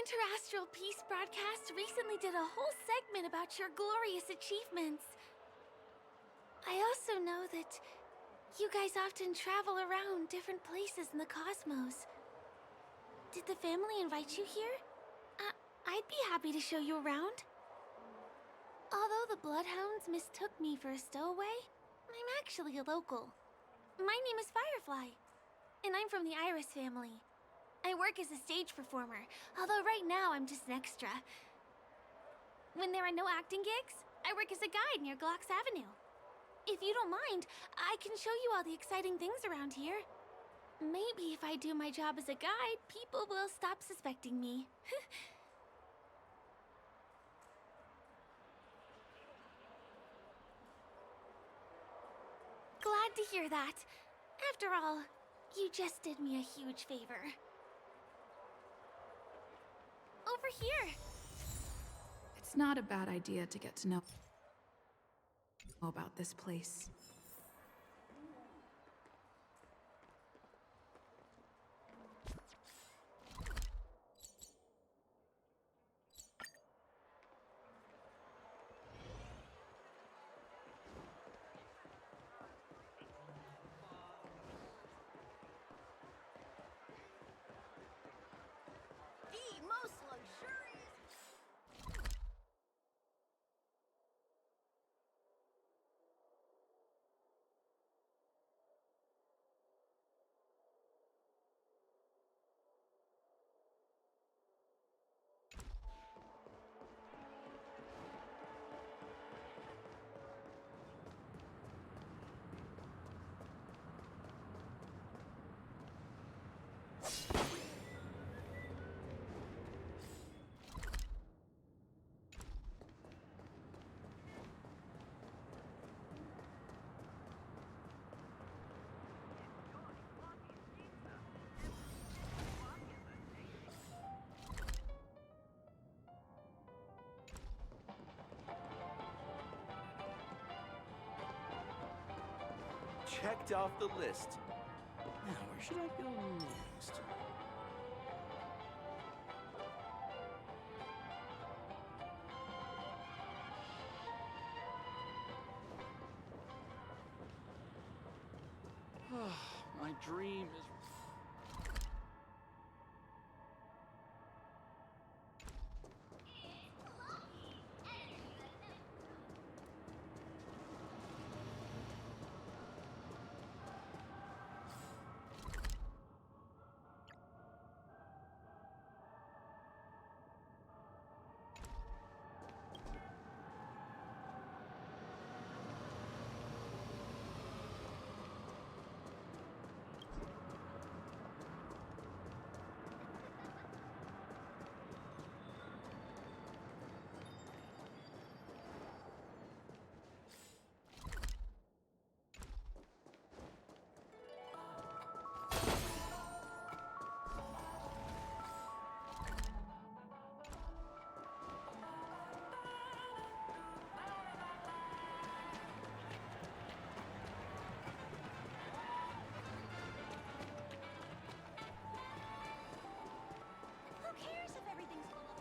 Interastral Peace broadcast recently did a whole segment about your glorious achievements. I also know that you guys often travel around different places in the cosmos. Did the family invite you here? I'd be happy to show you around. Although the Bloodhounds mistook me for a stowaway, I'm actually a local. My name is Firefly, and I'm from the Iris family. I work as a stage performer, although right now I'm just an extra. When there are no acting gigs, I work as a guide near Glox Avenue. If you don't mind, I can show you all the exciting things around here. Maybe if I do my job as a guide, people will stop suspecting me. Glad to hear that. After all, you just did me a huge favor. Over here. It's not a bad idea to get to know about this place. The most luxurious. Checked off the list. Now, where should I go next? My dream is... Who cares if everything's full of...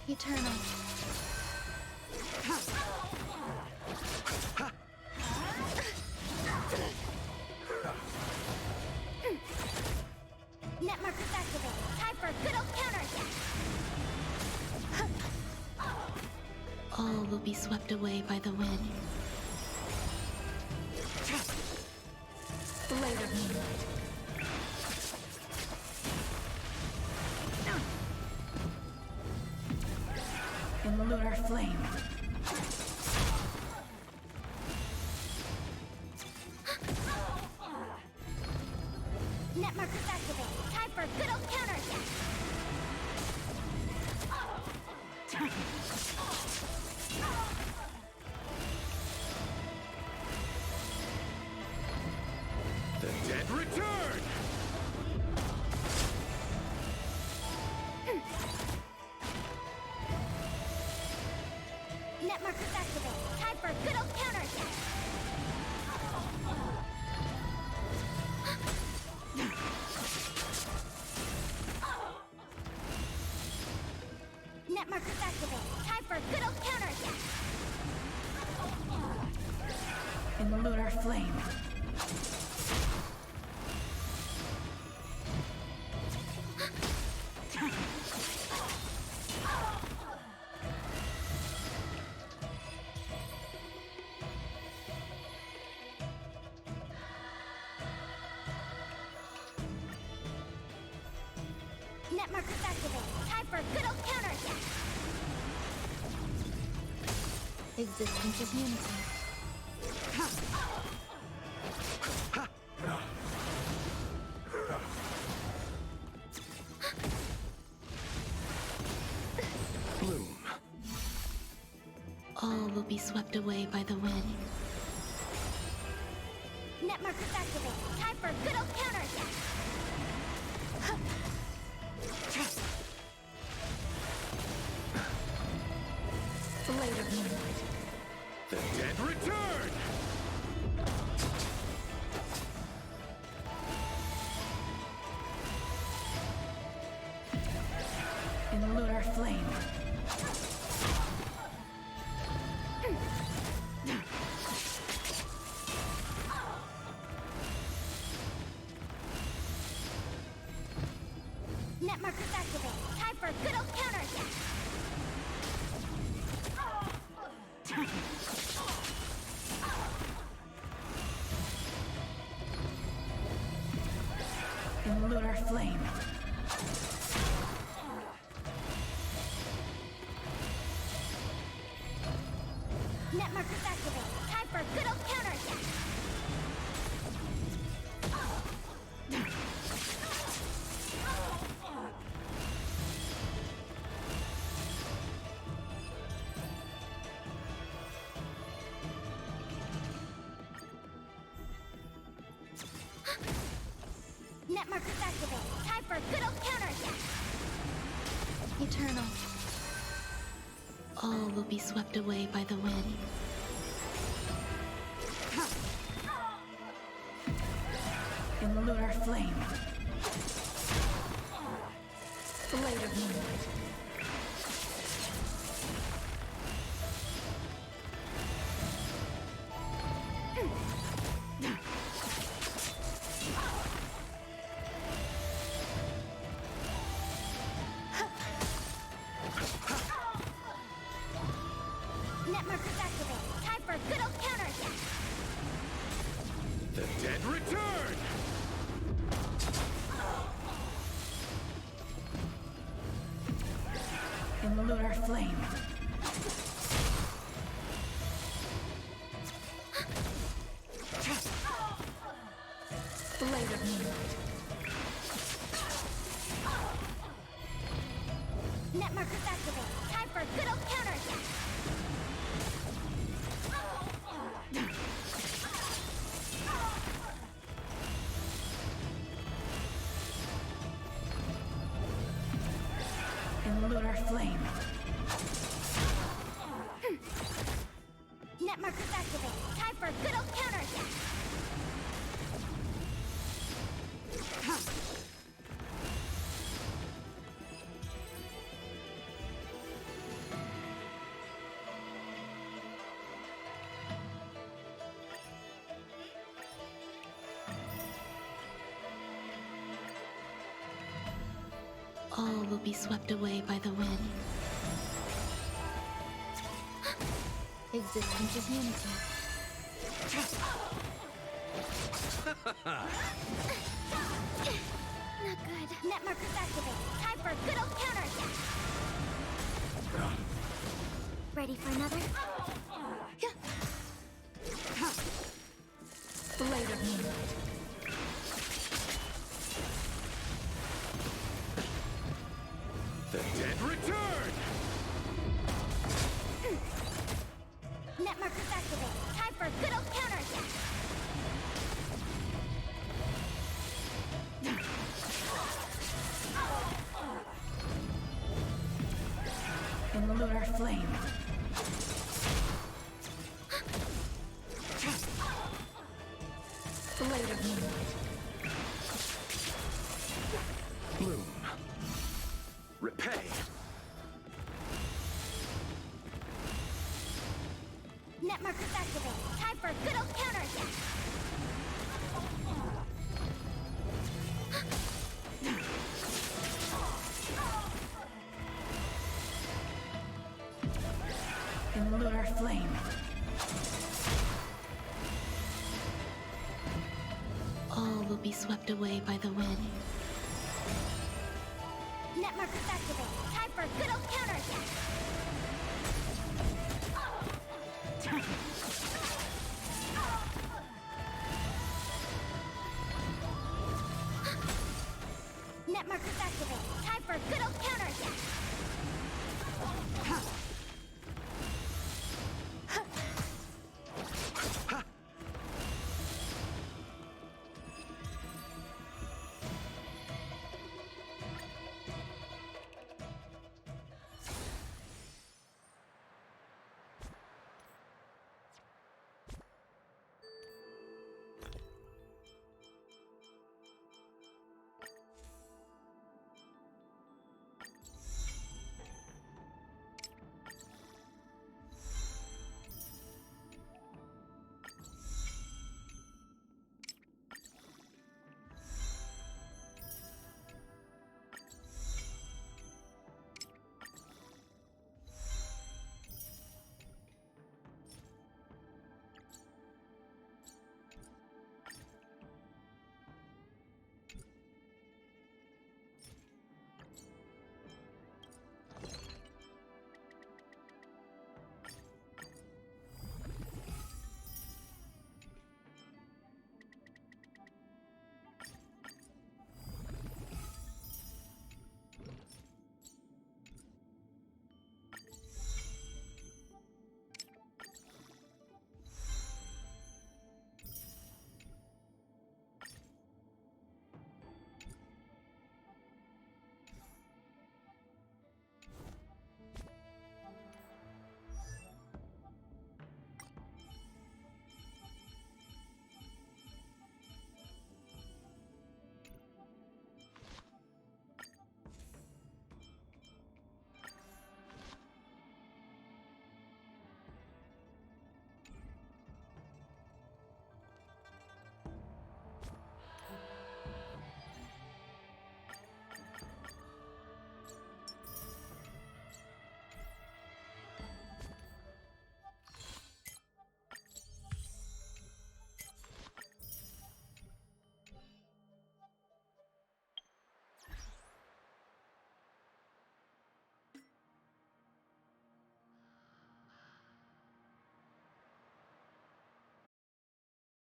Eternal. Net markers activated. Time for a good old counterattack. All will be swept away by the wind. Blade of moonlight. In lunar flame. Net markers activated. Time for a good old counterattack. The dead return! Net markers activated. Time for a good old counterattack. Net markers activated. Time for a good old counterattack. In the lunar flame. Net markers activated. Time for a good old counterattack. Existence is unity. Bloom. All will be swept away by the wind. Net markers activated. Time for a good old counterattack. Blade of moonlight. The dead return! In the lunar flame. Net markers activated. Time for a good old counterattack. In the lunar flame. Net markers activated. Time for a good old counterattack. Net markers activated. Time for a good old counterattack. Eternal. All will be swept away by the wind. In the lunar flame. Blade of moonlight. Net markers activated. Time for a good old counterattack. The dead return! In the lunar flame. Blade of moonlight. Net markers activated. Time for a good old counterattack. In the lunar flame. Net markers activated. Time for a good old counterattack. All will be swept away by the wind. Existence is unity. Not good. Net markers activate. Time for a good old counterattack. Ready for another? Blade of Moonlight. The dead return! Net markers activate. Time for a good old counterattack. In lunar flame. Blade of Moonlight. Bloom. Repay. Net markers activate. Time for a good old counterattack. In lunar flame. All will be swept away by the wind. Net markers activate. Time for a good old counterattack. Net markers activate. Time for a good old counterattack.